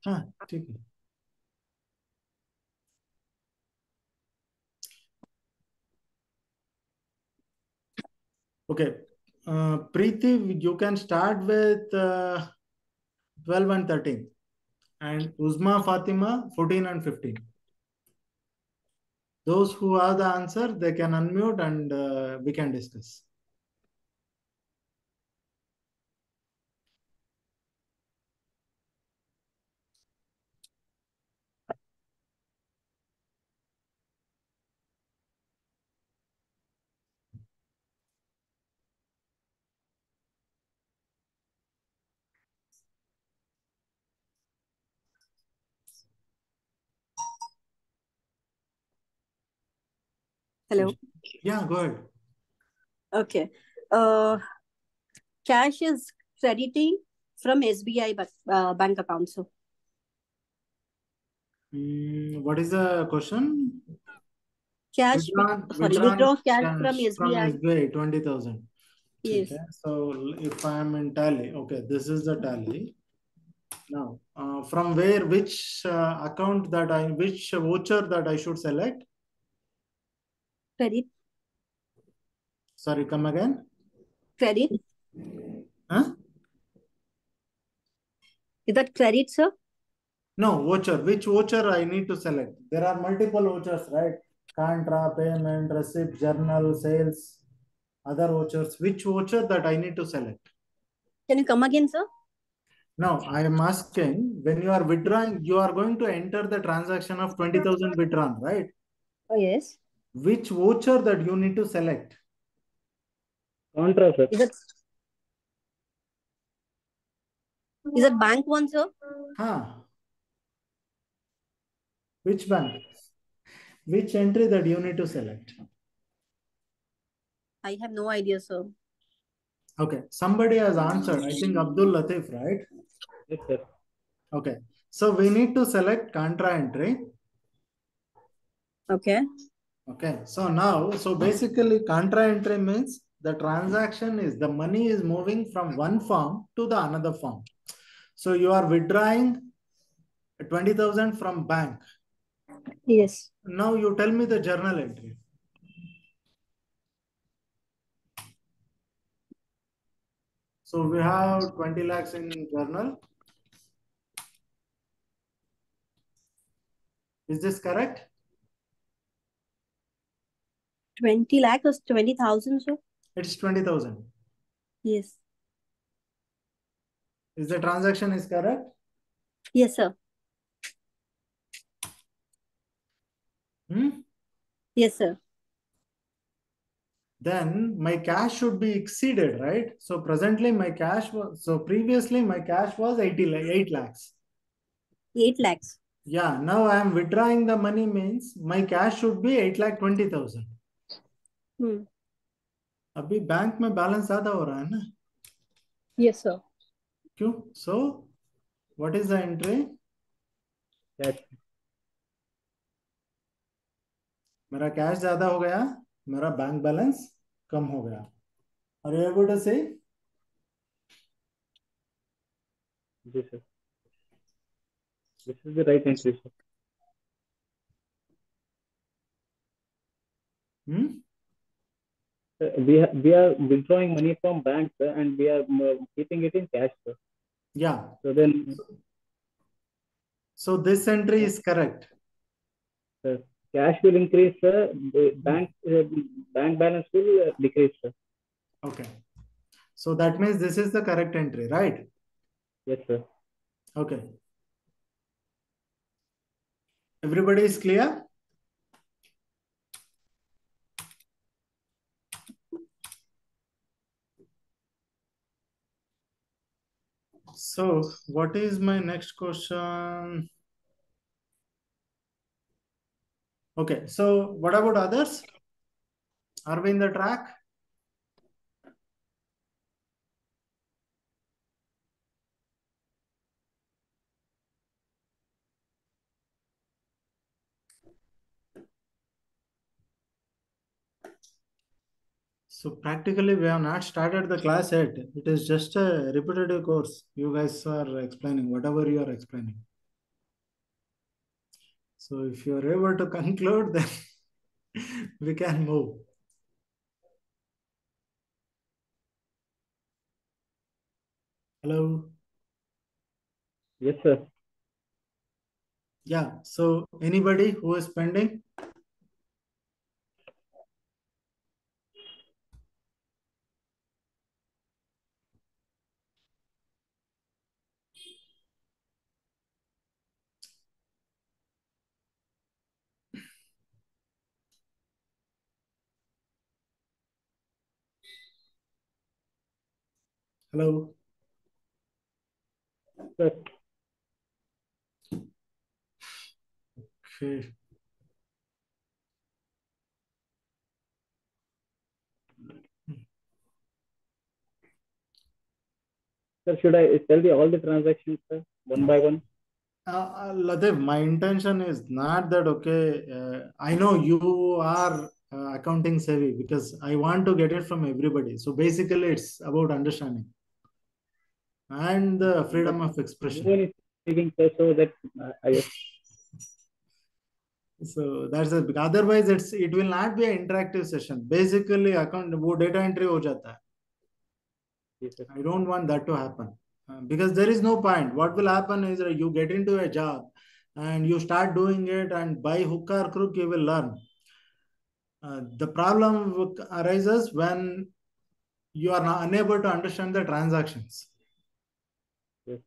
S1: ठीक है. Okay. Preeti, you can start with 12 and 13. And Uzma Fatima, 14 and 15. Those who have the answer, they can unmute and we can discuss.
S5: Hello.
S1: Yeah, go ahead.
S5: Okay. Cash is crediting from SBI bank account. So
S1: What is the question?
S5: cash, withdraw cash from SBI.
S1: SBI 20,000.
S5: Yes.
S1: Okay. So if I am in tally, okay, this is the tally. Now, from where, which account which voucher that I should select?
S5: Credit.
S1: Sorry, come again.
S5: Credit.
S1: Huh?
S5: Is that credit, sir?
S1: No, voucher. Which voucher I need to select? There are multiple vouchers, right? Contra, payment, receipt, journal, sales, other vouchers. Which voucher that I need to select?
S5: Can you come again, sir?
S1: Now, I am asking, when you are withdrawing, you are going to enter the transaction of 20,000 withdrawn, right?
S5: Oh, yes.
S1: Which voucher that you need to select?
S3: Contra, sir.
S5: Is that bank one, sir?
S1: Which bank? Which entry that you need to select?
S5: I have no idea, sir.
S1: Okay, somebody has answered. I think Abdul Latif, right?
S3: Yes, sir.
S1: Okay, so we need to select contra entry.
S5: Okay.
S1: Okay, so basically contra entry means the transaction is, the money is moving from one form to the another form. So you are withdrawing 20,000 from bank.
S5: Yes.
S1: Now you tell me the journal entry. So we have 20 lakhs in journal. Is this correct?
S5: 20 lakh or 20,000, sir?
S1: It's 20,000.
S5: Yes.
S1: Is the transaction is correct?
S5: Yes, sir. Yes, sir.
S1: Then my cash should be exceeded, right? So presently my cash was, so previously my cash was 8 lakhs.
S5: 8 lakhs.
S1: Yeah, now I am withdrawing the money means my cash should be 8,20,000. अभी bank में balance ज्यादा हो रहा है ना?
S5: Yes, sir.
S1: क्यों? So what is the entry?
S3: Cash.
S1: मेरा cash ज्यादा हो गया, मेरा बैंक बैलेंस कम हो गया. Are you able to say?
S3: जी sir, this is the right entry sir.
S1: Hmm?
S3: We are withdrawing money from bank, sir, and we are keeping it in cash, sir.
S1: Yeah.
S3: So then,
S1: So this entry is correct.
S3: sir, cash will increase, sir. The bank balance will decrease, sir.
S1: Okay. So that means this is the correct entry, right?
S3: Yes, sir.
S1: Okay. Everybody is clear? So what is my next question? Okay. So what about others? Are we in the track? So practically we have not started the class yet. It is just a repetitive course. You guys are explaining whatever you are explaining. So if you are able to conclude, then we can move. Hello.
S3: Yes, sir.
S1: Yeah. So anybody who is pending? Hello.
S3: Sir,
S1: Okay.
S3: sir, should I tell you all the transactions, sir, one by one?
S1: Ladev, my intention is not that, okay, I know you are accounting savvy because I want to get it from everybody. So basically, it's about understanding and the freedom
S3: But
S1: of
S3: no
S1: expression.
S3: one is speaking, sir, so that I
S1: So that's it. Otherwise, it will not be an interactive session. Basically, account वो data entry हो जाता है.
S3: yes, sir.
S1: I don't want that to happen because there is no point. What will happen is that you get into a job and you start doing it, and by hook or crook, you will learn. The problem arises when you are not unable to understand the transactions.
S3: Yes,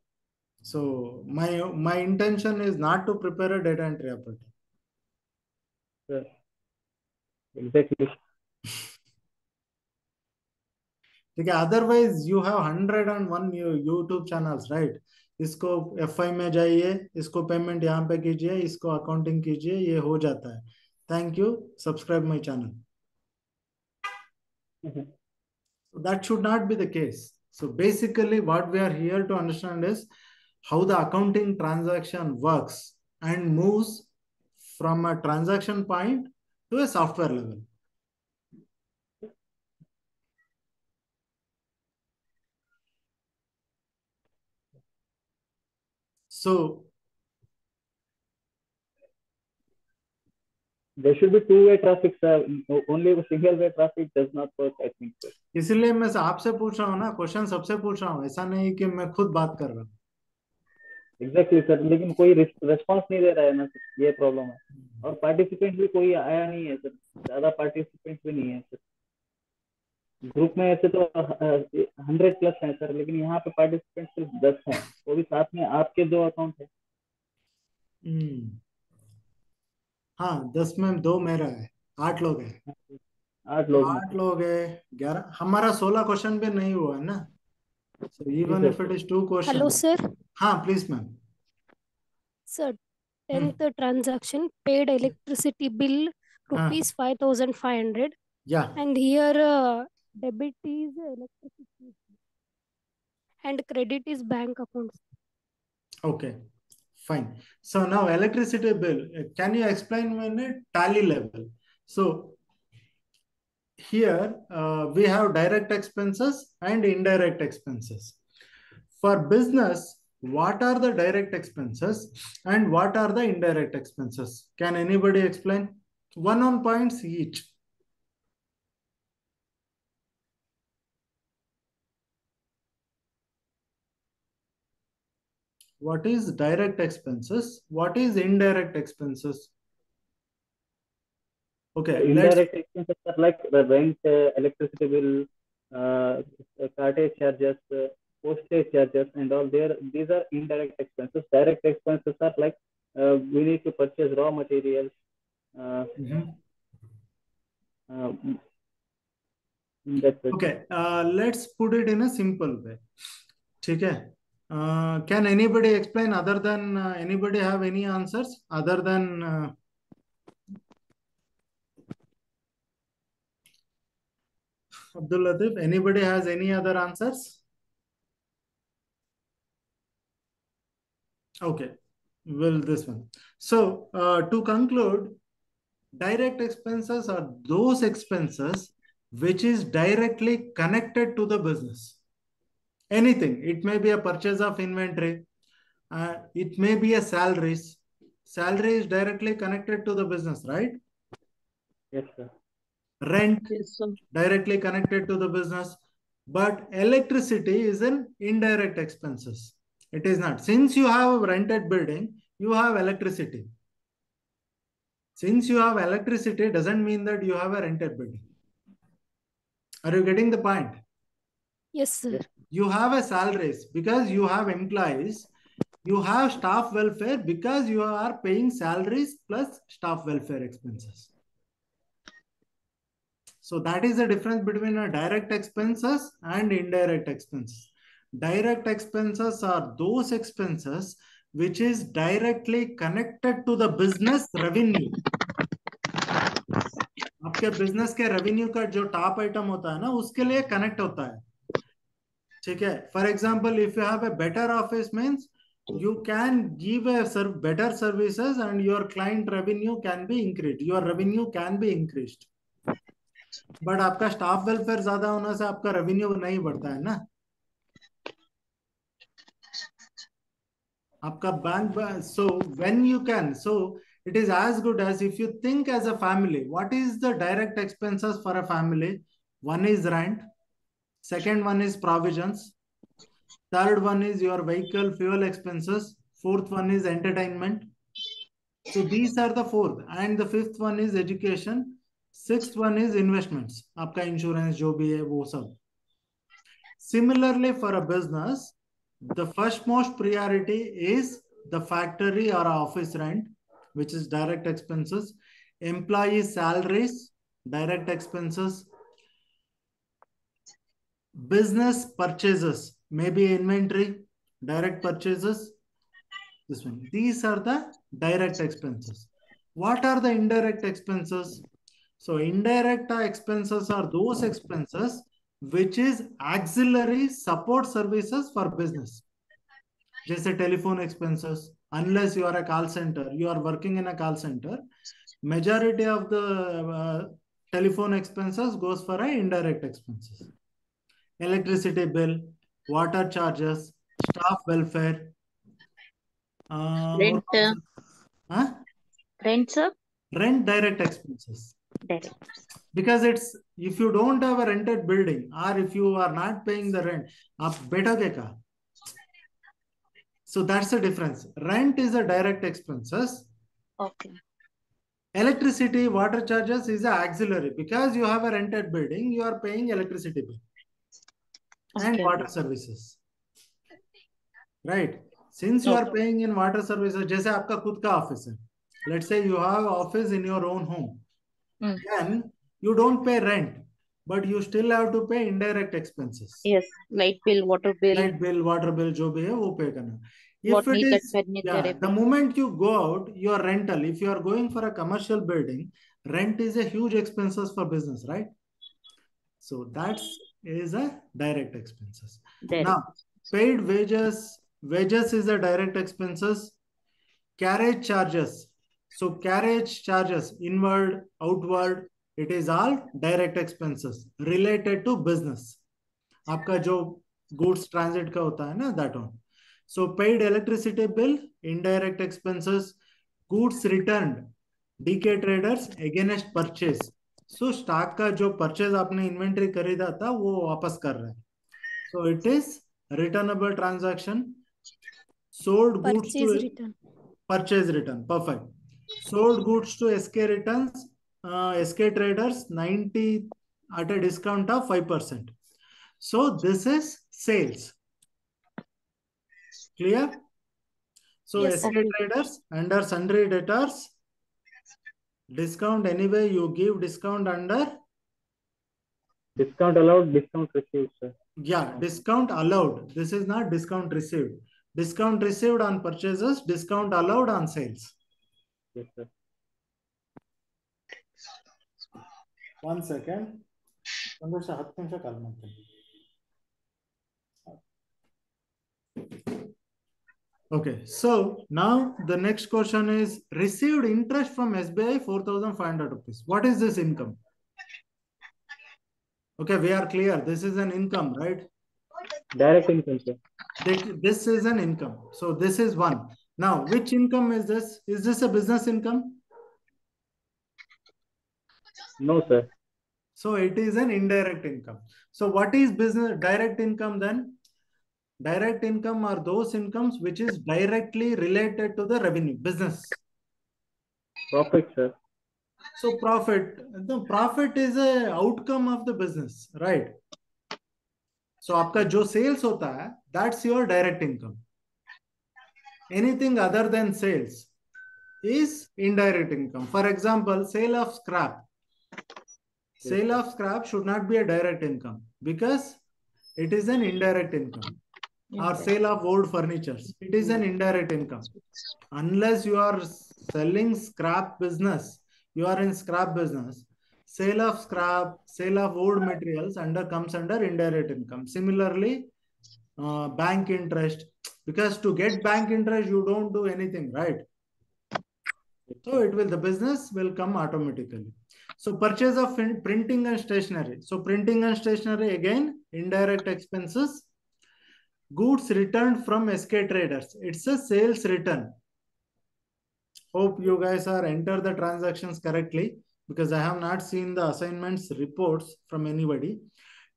S1: So my intention is not to prepare a data entry operator.
S3: sir. Exactly.
S1: ठीक है, otherwise you have 101 YouTube channels, right? इसको FI में जाइए, इसको payment यहाँ पे कीजिए, इसको अकाउंटिंग कीजिए, ये हो जाता है. Thank you, subscribe my channel. That should not be the case. So basically what we are here to understand is how the accounting transaction works and moves from a transaction point to a software level. So
S3: There should be two-way traffic, sir. Only single-way traffic does not work, I think, sir.
S1: इसलिए मैं आपसे पूछ रहा हूँ ना, question सबसे पूछ रहा हूँ, ऐसा नहीं कि मैं खुद बात कर रहा हूँ.
S3: एग्जैक्टली सर, लेकिन कोई रिस्पॉन्स नहीं दे रहा है ना सर, ये प्रॉब्लम है. और पार्टिसिपेंट भी कोई आया नहीं है सर, ज्यादा पार्टिसिपेंट भी नहीं है सर. ग्रुप में ऐसे तो 100+ हैं सर, लेकिन यहाँ पे पार्टिसिपेंट सिर्फ 10 हैं, वो भी साथ में आपके 2 अकाउंट है.
S1: हाँ, 10 में 2 मेरा है, 8 लोग हैं.
S3: 8
S1: तो
S3: लोग हैं
S1: 8
S3: सर.
S1: लोग है, 11, हमारा 16 क्वेश्चन भी नहीं हुआ है ना. So
S3: ji
S1: even
S3: sir.
S1: If it is 2
S6: Hello,
S1: question.
S6: sir.
S1: हाँ please ma'am.
S6: Sir, 10th transaction paid electricity bill
S1: हाँ
S6: rupees 5,500,
S1: या
S6: and here debit is electricity. and credit is bank accounts.
S1: Okay, fine. So now electricity bill, can you explain in a tally level? So here we have direct expenses and indirect expenses. For business, what are the direct expenses and what are the indirect expenses? Can anybody explain? One on points each. What is direct expenses? What is indirect expenses? Okay, let's.
S3: Indirect expenses are like the rent, electricity bill, cartage charges, postage charges, and all. These are indirect expenses. Direct expenses are like we need to purchase raw materials.
S1: Mhm.
S3: Uh, that's it.
S1: Okay, let's put it in a simple way. Okay. Can anybody explain other than anybody have any answers other than Abdul Latif? Anybody has any other answers? Okay, well, this one. So to conclude, direct expenses are those expenses which is directly connected to the business. Anything. It may be a purchase of inventory. It may be a salaries. Salary is directly connected to the business, right?
S3: Yes, sir.
S1: Rent,
S2: Yes, sir.
S1: directly connected to the business. But electricity is an indirect expenses. It is not. Since you have a rented building, you have electricity. Since you have electricity doesn't mean that you have a rented building. Are you getting the point?
S6: Yes, sir.
S3: Yes.
S1: You have a salaries because you have employees. You have staff welfare because you are paying salaries plus staff welfare expenses. So that is the difference between a direct expenses and indirect expenses. Direct expenses are those expenses which is directly connected to the business revenue. आपके business के revenue का जो top item होता है ना उसके लिए connect होता है. ठीक है. For example if you have a better office means you can give a better services and your client revenue can be increased, your revenue can be increased. But आपका स्टाफ वेलफेयर ज्यादा होने से आपका revenue नहीं बढ़ता है ना. आपका bank. So when you can, so it is as good as if you think as a family. What is the direct expenses for a family? One is rent, second one is provisions, third one is your vehicle fuel expenses, fourth one is entertainment. So these are the fourth, and the fifth one is education, sixth one is investments. आपका insurance जो भी है वो सब. Similarly, for a business, the first most priority is the factory or office rent, which is direct expenses, employee salaries, direct expenses, business purchases, maybe inventory, direct purchases. This one. These are the direct expenses. What are the indirect expenses? So indirect expenses are those expenses which is auxiliary support services for business. जैसे telephone expenses, unless you are a call center, you are working in a call center, majority of the telephone expenses goes for a indirect expenses. Electricity bill, water charges, staff welfare,
S2: Rent,
S1: huh?
S2: rent, sir.
S1: Rent direct expenses.
S2: Direct.
S1: Because it's, if you don't have a rented building or if you are not paying the rent, आप बैठोगे क्या? So that's the difference. Rent is a direct expenses.
S2: Okay.
S1: Electricity, water charges is a auxiliary. Because you have a rented building, you are paying electricity bill and
S2: Okay.
S1: water services. Right? Since you are
S2: Okay.
S1: paying in water services, जैसे आपका खुद का office है. Let's say you have office in your own home. Then you don't pay rent, but you still have to pay indirect expenses.
S2: Yes, light bill, water bill,
S1: Light bill, water bill, जो भी है वो pay करना. If
S2: what
S1: it
S2: need that
S1: is,
S2: furniture,
S1: the moment you go out, your rental, if you are going for a commercial building, rent is a huge expenses for business, right? So that is a direct expenses.
S2: direct.
S1: Now, Paid wages is a direct expenses. Carriage charges. So carriage charges, inward, outward, it is all direct expenses related to business. आपका जो goods transit का होता है ना, that one. So paid electricity bill, indirect expenses, goods returned, DK traders against purchase. So stock का जो purchase आपने inventory खरीदा था वो वापस कर रहा है. So it is returnable transaction. Sold goods to
S6: Purchase return.
S1: purchase return. Perfect. Sold goods to SK returns, SK traders 90 at a discount of 5%. So this is sales. Clear? So
S6: Yes,
S1: SK traders under sundry debtors, discount anyway you give discount under.
S3: Discount allowed, discount received, sir.
S1: Yeah, discount allowed. This is not discount received. Discount received on purchases, discount allowed on sales.
S3: Yes, sir.
S1: One second. Okay, so now the next question is received interest from SBI 4,500 rupees. What is this income? Okay, we are clear. This is an income, right?
S3: Direct income, sir.
S1: This is an income. So this is one. Now, which income is this? Is this a business income?
S3: No, sir.
S1: So it is an indirect income. So what is business direct income then? Direct income are those incomes which is directly related to the revenue, business.
S3: Profit, sir.
S1: So profit, the profit is a outcome of the business, right? So आपका जो sales होता है, that's your direct income. Anything other than sales is indirect income. For example, sale of scrap. Sale of scrap should not be a direct income because it is an indirect income. Or sale of old furnitures, it is an indirect income. Unless you are selling scrap business, you are in scrap business. Sale of scrap, sale of old materials comes under indirect income. Similarly, bank interest, because to get bank interest, you don't do anything, right? So the business will come automatically. So purchase of printing and stationery. So printing and stationery, again, indirect expenses. Goods returned from SK traders. It's a sales return. Hope you guys are enter the transactions correctly because I have not seen the assignments reports from anybody.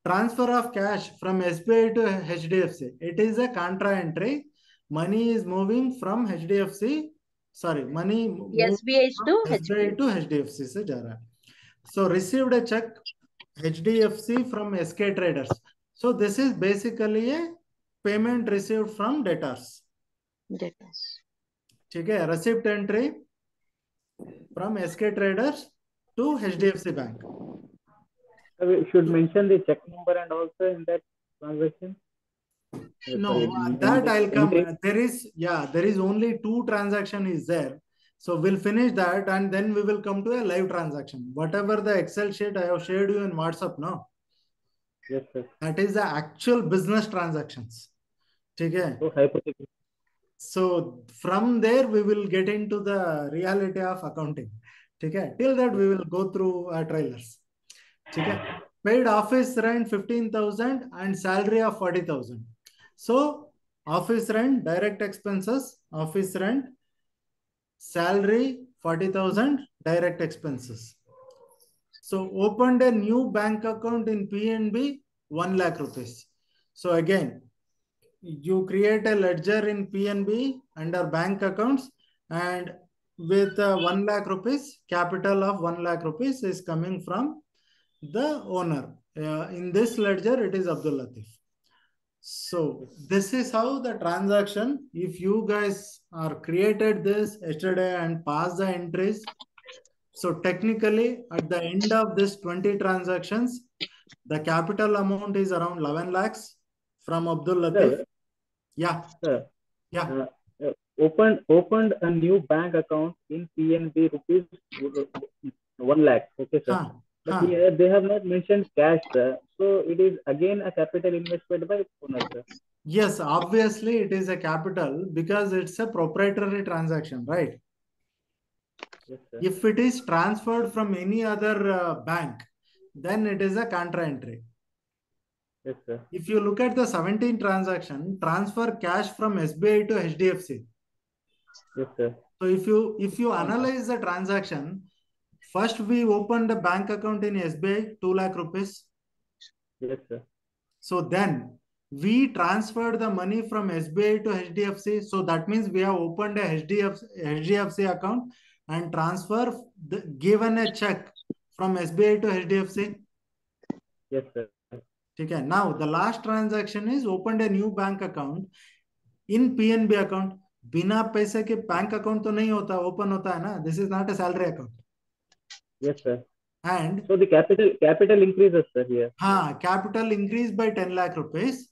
S1: Transfer of cash from SBI to HDFC. It is a contra entry. Money is moving from HDFC. Sorry, money
S2: SBI to
S1: SBI to HDFC se ja raha hai. So received a check HDFC from SK traders. So this is basically a payment received from debtors. ठीक है, receipt entry from SK traders to HDFC bank.
S3: We should mention the check number and also in that transaction.
S1: No, that I'll come. There is only two transaction is there. So we'll finish that and then we will come to a live transaction. Whatever the Excel sheet I have shared you in WhatsApp now.
S3: Yes, sir.
S1: That is the actual business transactions. ठीक है?
S3: So hypothetical.
S1: So from there we will get into the reality of accounting. ठीक है? Till that we will go through trailers. ठीक है? Paid office rent 15,000 and salary of 40,000. So office rent, direct expenses, office rent, salary 40,000, direct expenses. So opened a new bank account in PNB, 1 lakh rupees. So again, you create a ledger in PNB under bank accounts and with 1 lakh rupees, capital of 1 lakh rupees is coming from the owner. In this ledger, it is Abdul Latif. So this is how the transaction, if you guys are created this yesterday and pass the entries. So technically at the end of this 20 transactions, the capital amount is around 11 lakhs from Abdul Latif.
S3: Sir,
S1: Yeah.
S3: sir.
S1: Yeah.
S3: Opened a new bank account in PNB rupees 1 lakh. Okay, sir. But here they have not mentioned cash, sir. So it is again a capital investment by owner, sir.
S1: Yes, obviously it is a capital because it's a proprietary transaction, right?
S3: Yes, sir.
S1: If it is transferred from any other bank, then it is a contra entry.
S3: Yes, sir.
S1: If you look at the 17 transaction, transfer cash from SBI to HDFC.
S3: Yes, sir.
S1: So if you analyze the transaction, first we opened a bank account in SBI, 2 lakh rupees.
S3: Yes, sir.
S1: So then we transferred the money from SBI to HDFC. So that means we have opened a HDFC account and given a check from SBI to HDFC.
S3: Yes, sir.
S1: Okay. Now the last transaction is opened a new bank account in PNB account. बिना पैसे के bank account तो नहीं होता, open होता है ना. This is not a salary account.
S3: Yes, sir.
S1: And
S3: So the capital increases, sir, here.
S1: हाँ, capital increased by 10 lakh rupees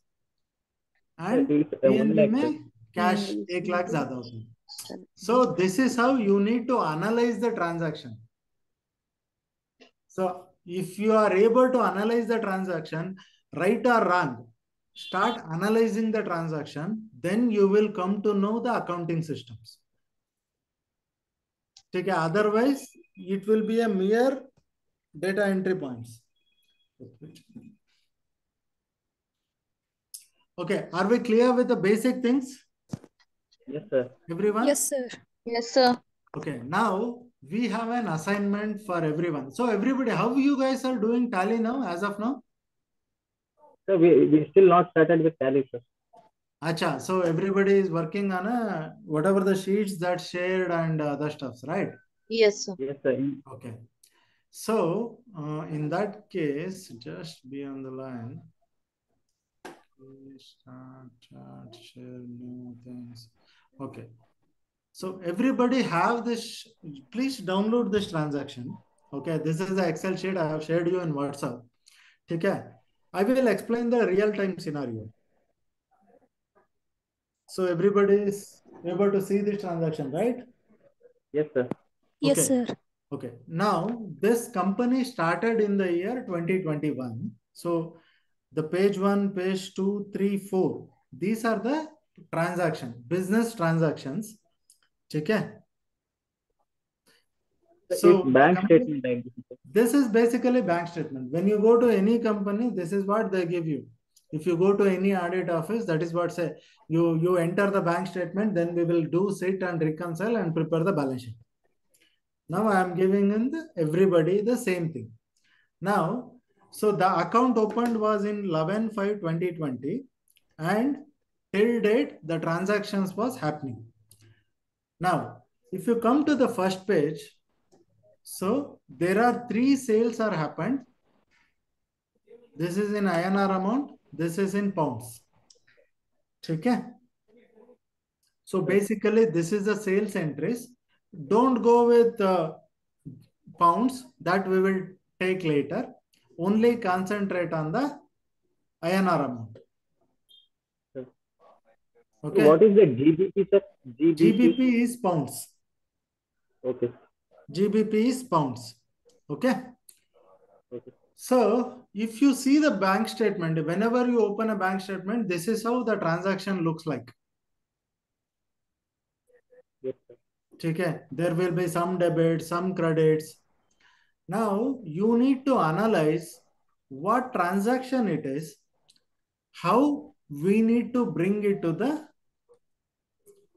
S1: and
S3: It's 1
S1: PNB
S3: lakh,
S1: में
S3: sir.
S1: cash 1 lakh ज्यादा होता है. So this is how you need to analyze the transaction. So if you are able to analyze the transaction, right or wrong, start analyzing the transaction, then you will come to know the accounting systems. Okay, otherwise it will be a mere data entry points. Okay, are we clear with the basic things?
S3: Yes, sir.
S1: Everyone?
S6: Yes, sir.
S2: Yes, sir.
S1: Okay, now we have an assignment for everyone. So everybody, how you guys are doing Tally now, as of now?
S3: So we still not started with Tally, sir.
S1: Acha, so everybody is working on whatever the sheets that shared and other stuffs, right?
S2: Yes, sir.
S3: Yes, sir.
S1: Okay. So in that case, just be on the line. Start, chat, share new things. Okay. So everybody have this, please download this transaction. Okay, this is the Excel sheet I have shared you in WhatsApp. Okay, I will explain the real-time scenario. So everybody is able to see this transaction, right?
S3: Yes, sir.
S6: Yes,
S1: Okay.
S6: sir.
S1: Okay. Now this company started in the year 2021. So the page 1, page 2, 3, 4. These are the business transactions. Okay.
S3: It's bank statement like this, sir.
S1: This is basically bank statement. When you go to any company, this is what they give you. If you go to any audit office, that is what say you enter the bank statement, then we will do sit and reconcile and prepare the balance sheet. Now I am giving in everybody the same thing. Now, so the account opened was in 11/5/2020 and till date the transactions was happening. Now, if you come to the first page, so there are 3 sales are happened. This is in INR amount. This is in pounds. Okay. So basically, this is the sales entries. Don't go with pounds. That we will take later. Only concentrate on the INR amount. Okay.
S3: So what is the GBP, sir?
S1: GBP is pounds.
S3: Okay.
S1: GBP is pounds. Okay.
S3: Okay.
S1: So if you see the bank statement, whenever you open a bank statement, this is how the transaction looks like.
S3: Yes, sir.
S1: Okay. There will be some debits, some credits. Now you need to analyze what transaction it is, how we need to bring it to the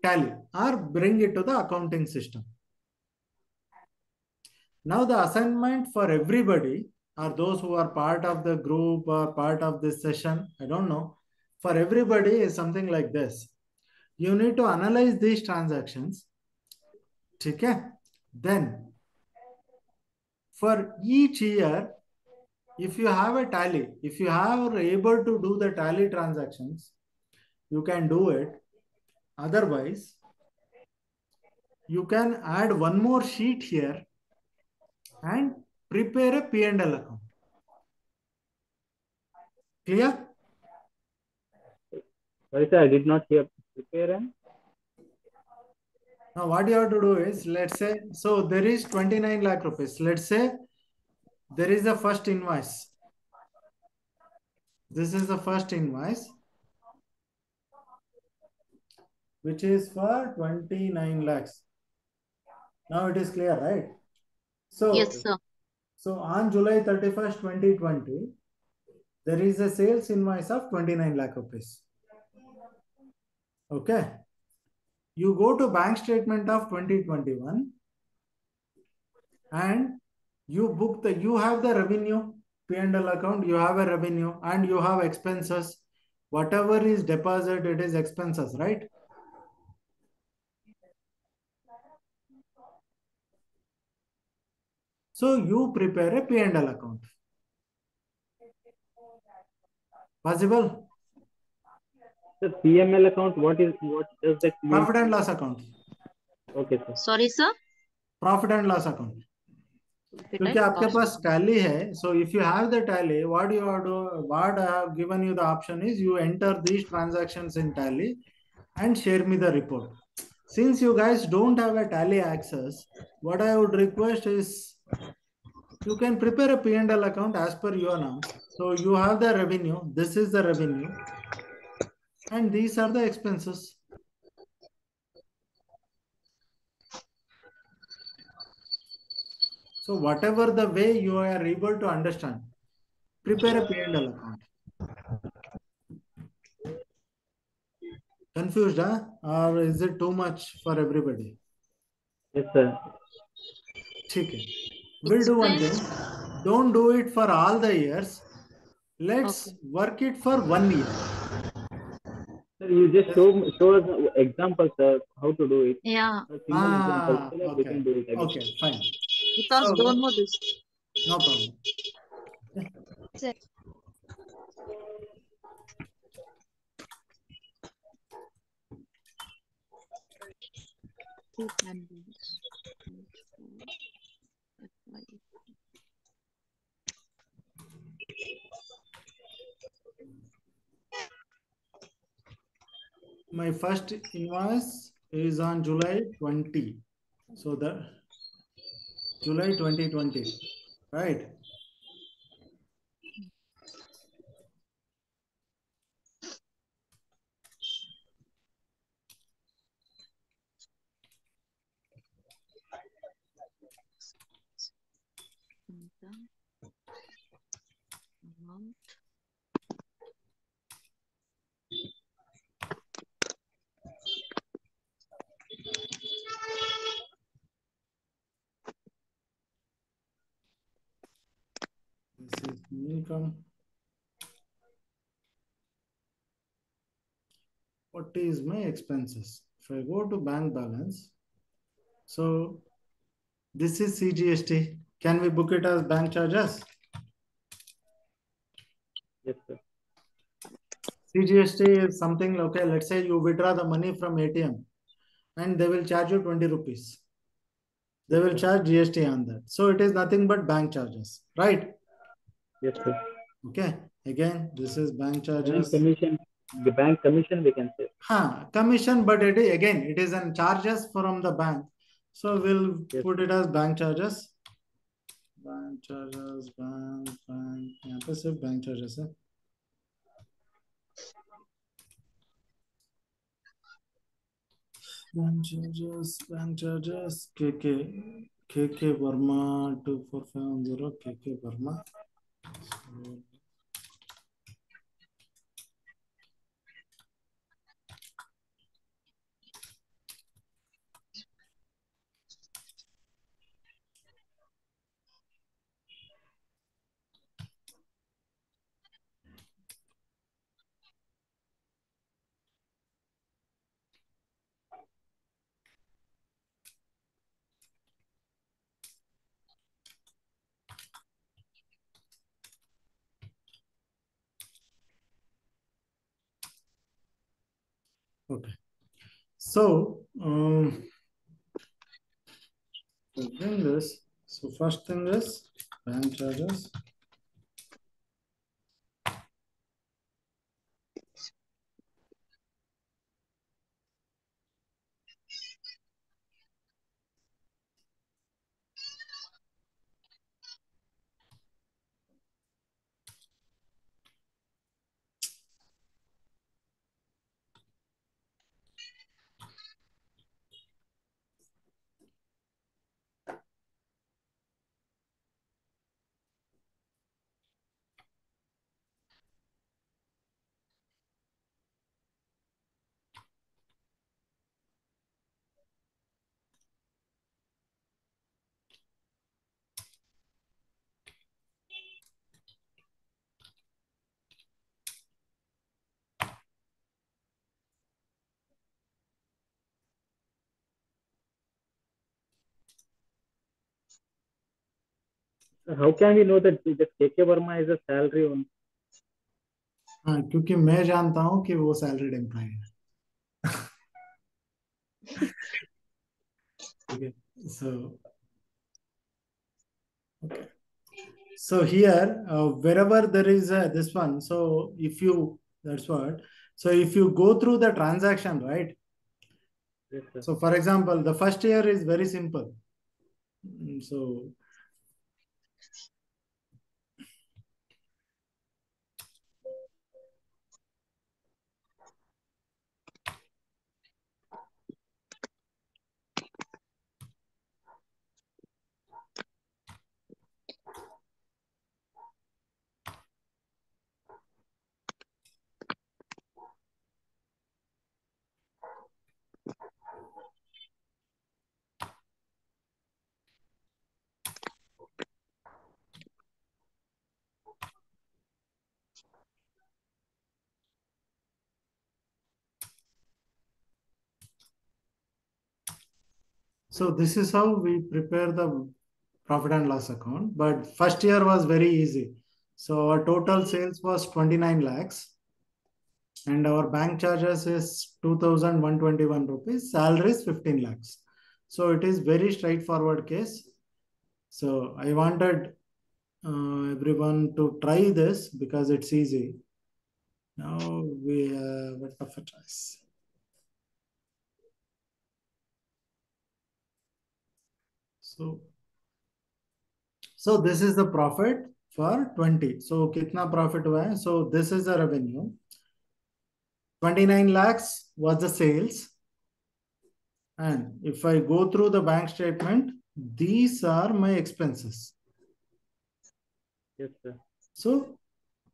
S1: tally or bring it to the accounting system. Now the assignment for everybody or those who are part of the group or part of this session, I don't know, for everybody is something like this. You need to analyze these transactions. Okay? Then for each year, if you have a tally, if you are able to do the tally transactions, you can do it. Otherwise, you can add one more sheet here and prepare a P&L account. Clear?
S3: Sorry, sir, I did not hear. Prepare and
S1: Now what you have to do is, let's say, so there is 29 lakh rupees. Let's say there is the first invoice. This is the first invoice. which is for 29 lakhs. Now it is clear, right?
S2: Yes, sir.
S1: So on July 31st, 2020, there is a sales invoice of 29 lakh rupees. Okay. You go to bank statement of 2021 and you have the revenue, P&L account, you have a revenue and you have expenses. Whatever is deposit, it is expenses, right? So you prepare a P&L account. Possible?
S3: Sir, PML account, what does that mean?
S1: Profit and loss account.
S3: Okay, sir.
S2: Sorry, sir.
S1: Profit and loss account. क्योंकि आपके पास tally है, so if you have the tally, what I have given you the option is you enter these transactions in tally and share me the report. Since you guys don't have a tally access, what I would request is you can prepare a P&L account as per your norms. So you have the revenue, this is the revenue, and these are the expenses. So whatever the way you are able to understand, prepare a P&L account. Confused, huh? Or is it too much for everybody?
S3: Yes, sir.
S1: Okay. We'll do one thing. Don't do it for all the years. Let's work it for 1 year.
S3: Sir, you just show us examples, sir, how to do it.
S2: Yeah.
S3: A single example, so that we
S1: Okay.
S3: can do it again.
S1: Okay, fine.
S2: Because
S1: So,
S2: don't know this.
S1: no problem.
S6: Sir.
S1: My first invoice is on July 20. So the July 2020, right? This is income. What is my expenses? If I go to bank balance, so this is CGST. Can we book it as bank charges?
S3: Yes, sir.
S1: CGST is something, okay, let's say you withdraw the money from ATM and they will charge you 20 rupees. They will charge GST on that. So it is nothing but bank charges, right?
S3: Yes, sir.
S1: Okay. Again, this is bank charges.
S3: Bank commission, we can say.
S1: Commission, but it is an charges from the bank. So we'll put it as bank charges. Bank charges, bank. यहाँ पे सिर्फ bank charges है. Bank charges, KK Verma 2450, KK Verma. Okay. So, first thing is bank charges.
S3: How can we know that KK Verma is a salary on?
S1: हाँ, क्योंकि मैं जानता हूँ कि वो सैलरीड एम्प्लॉय है. Okay. Okay. So here, wherever there is this one, so if you, that's what, so if you go through the transaction, right?
S3: Yes, sir.
S1: So for example, the first year is very simple. So so this is how we prepare the profit and loss account. But first year was very easy. So our total sales was 29 lakhs and our bank charges is 2,121 rupees. Salary is 15 lakhs. So it is very straightforward case. So I wanted everyone to try this because it's easy. Now we have a tougher choice. So this is the profit for 20. So kitna profit hua hai? So this is the revenue. 29 lakhs was the sales. And if I go through the bank statement, these are my expenses.
S3: Yes, sir.
S1: So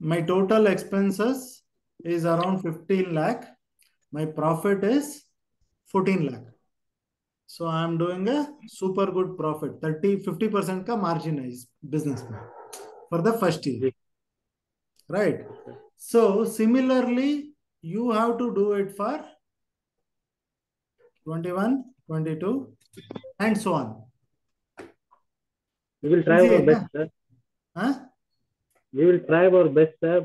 S1: my total expenses is around 15 lakh. My profit is 14 lakh. So I am doing a super good profit. 50% ka margin is business for the first year.
S3: Yes.
S1: Right.
S3: Yes, sir.
S1: So similarly, you have to do it for 21, 22, and so on.
S3: We will try
S1: Easy,
S3: our best, sir.
S1: huh?
S3: We will try our best, sir.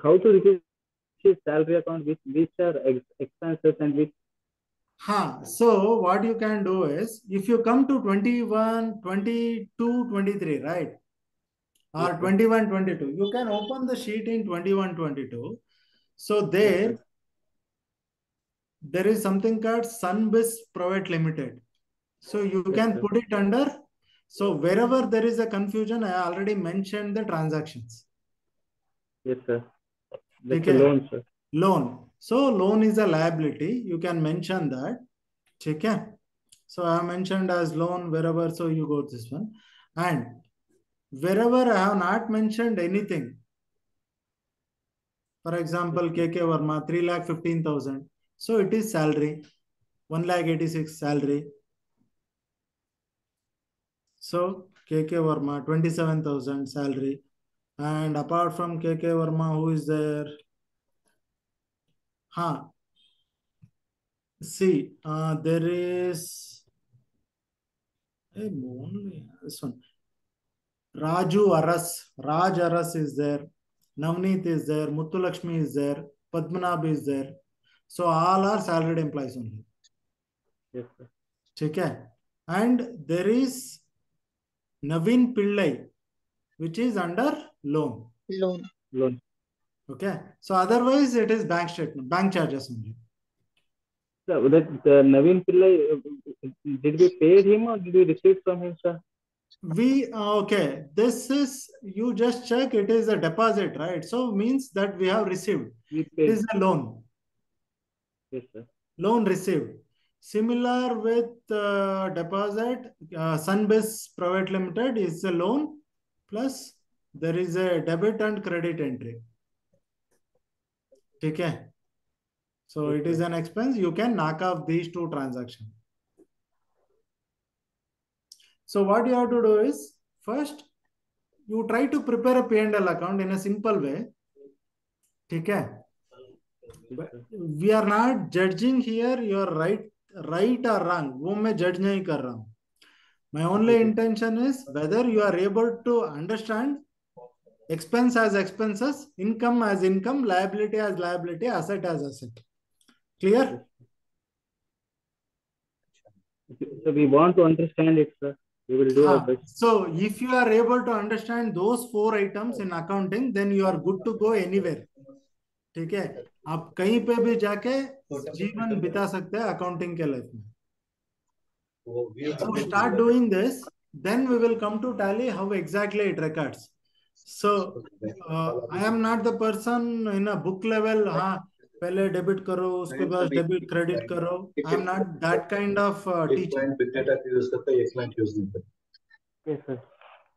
S3: How to reduce salary account, which are expenses and which.
S1: So what you can do is, if you come to 21, 22, 23, right? Or
S3: Yes, sir.
S1: 21, 22, you can open the sheet in 21, 22. So
S3: Yes,
S1: there,
S3: sir.
S1: there is something called Sunbiz Private Limited. So you
S3: Yes,
S1: can
S3: sir.
S1: put it under. So wherever there is a confusion, I already mentioned the transactions.
S3: Yes, sir. That's a
S1: Okay.
S3: loan, sir.
S1: Loan. So loan is a liability. You can mention that. Okay. So I have mentioned as loan wherever. So you go this one. And wherever I have not mentioned anything, for example,
S3: Yes,
S1: KK Verma 3,15,000. So it is salary. 1,86,000 salary. So KK Verma 27,000 salary. And apart from KK Verma, who is there? See, there is only this one. Raju Aras. Raj Aras is there. Navneet is there. Muttulakshmi is there. Padmanabh is there. So all are salaried employees only.
S3: yes, sir.
S1: Okay. And there is Naveen Pillai, which is under loan.
S3: Loan.
S1: Okay. So otherwise it is bank statement, bank charges only.
S3: So that Naveen Pillai, did we pay him or did we receive from him, sir?
S1: Okay, this is, you just check, it is a deposit, right? So means that we have received.
S3: We
S1: It
S3: paid.
S1: is a loan.
S3: Yes, sir.
S1: Loan received. Similar with deposit, Sunbiz Private Limited is a loan plus there is a debit and credit entry. Okay. So
S3: Yes,
S1: it is
S3: sir.
S1: an expense. You can knock off these two transactions. So what you have to do is, first, you try to prepare a P&L account in a simple way. Okay.
S3: Yes, sir.
S1: We are not judging here, you are right or wrong. वो मैं judge नहीं कर रहा हूँ. My only intention is whether you are able to understand expense as expenses, income as income, liability as liability, asset as asset. Clear?
S3: So we want to understand it, sir. We will do our best.
S1: So if you are able to understand those 4 items in accounting, then you are good to go anywhere. ठीक है, आप कहीं पे भी जाके जीवन बिता सकते हैं accounting के लाइफ में. So start doing this, then we will come to tally how exactly it records. So I am not the person in a book level. हाँ, पहले डेबिट करो, उसके बाद डेबिट क्रेडिट करो. I am not that kind of teacher.
S7: Client big data का use करता है, ये क्लाइंट यूज नहीं करता.
S3: Yes, sir.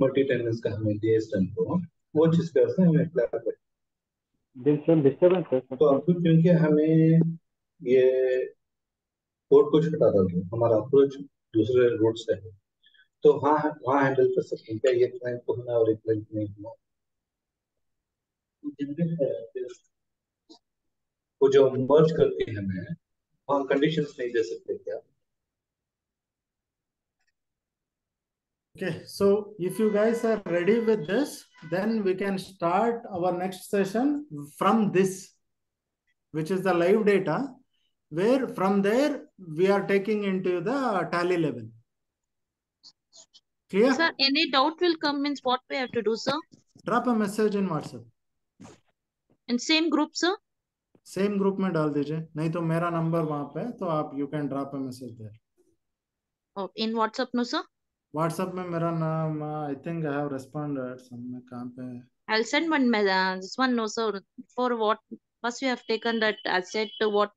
S7: मल्टी टेनेंस का हमें दिए स्टैंड को, वो चीज करते हैं हमें अप्लाई कर.
S3: Then some disturbance, sir.
S7: तो अभी क्योंकि हमें ये कोड कुछ हटा दो, हमारा अप्रोच दूसरे रूट से है, तो हाँ वहाँ हैंडल कर सकते हैं क्या ये क्लाइंट को होना और एक क्लाइंट नहीं होना. वो जो मर्ज करके हमें वहाँ कंडीशंस नहीं दे सकते क्या?
S1: Okay, so if you guys are ready with this, then we can start our next session from this, which is the live data, where from there we are taking into the tally level. Clear?
S2: Sir, any doubt will come means what we have to do, sir?
S1: Drop a message in WhatsApp.
S2: In same group, sir?
S1: Same group में डाल दीजिए, नहीं तो मेरा number वहां पे है, तो आप you can drop a message there.
S2: Oh, in WhatsApp, no, sir?
S1: WhatsApp में मेरा नाम, I think I have responded. समय कहाँ पे है?
S2: I'll send one this one, no, sir. For what? First, you have taken that asset to what?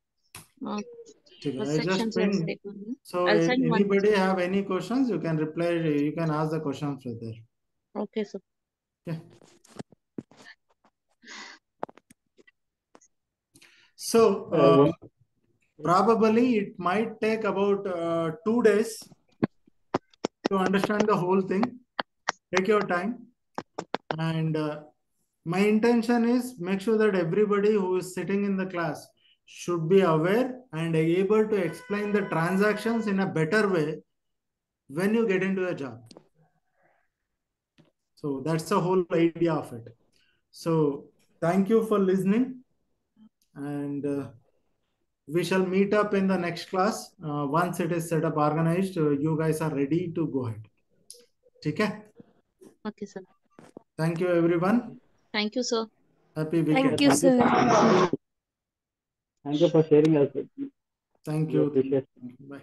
S1: ठीक है,
S2: What
S1: I just
S2: sections you have
S1: ping.
S2: taken?
S1: So
S2: I'll send one.
S1: anybody have any questions, you can reply, you can ask the questions right there.
S2: Okay, sir.
S1: Okay. So probably it might take about 2 days to understand the whole thing. Take your time. And my intention is make sure that everybody who is sitting in the class should be aware and able to explain the transactions in a better way when you get into a job. So that's the whole idea of it. So thank you for listening, and we shall meet up in the next class. Once it is set up, organized, you guys are ready to go ahead. Okay?
S2: Okay, sir.
S1: Thank you, everyone.
S2: Thank you, sir.
S1: Happy weekend.
S6: Thank you, sir.
S3: Thank you for sharing us.
S1: Thank
S3: We
S1: you.
S3: appreciate it.
S1: Bye.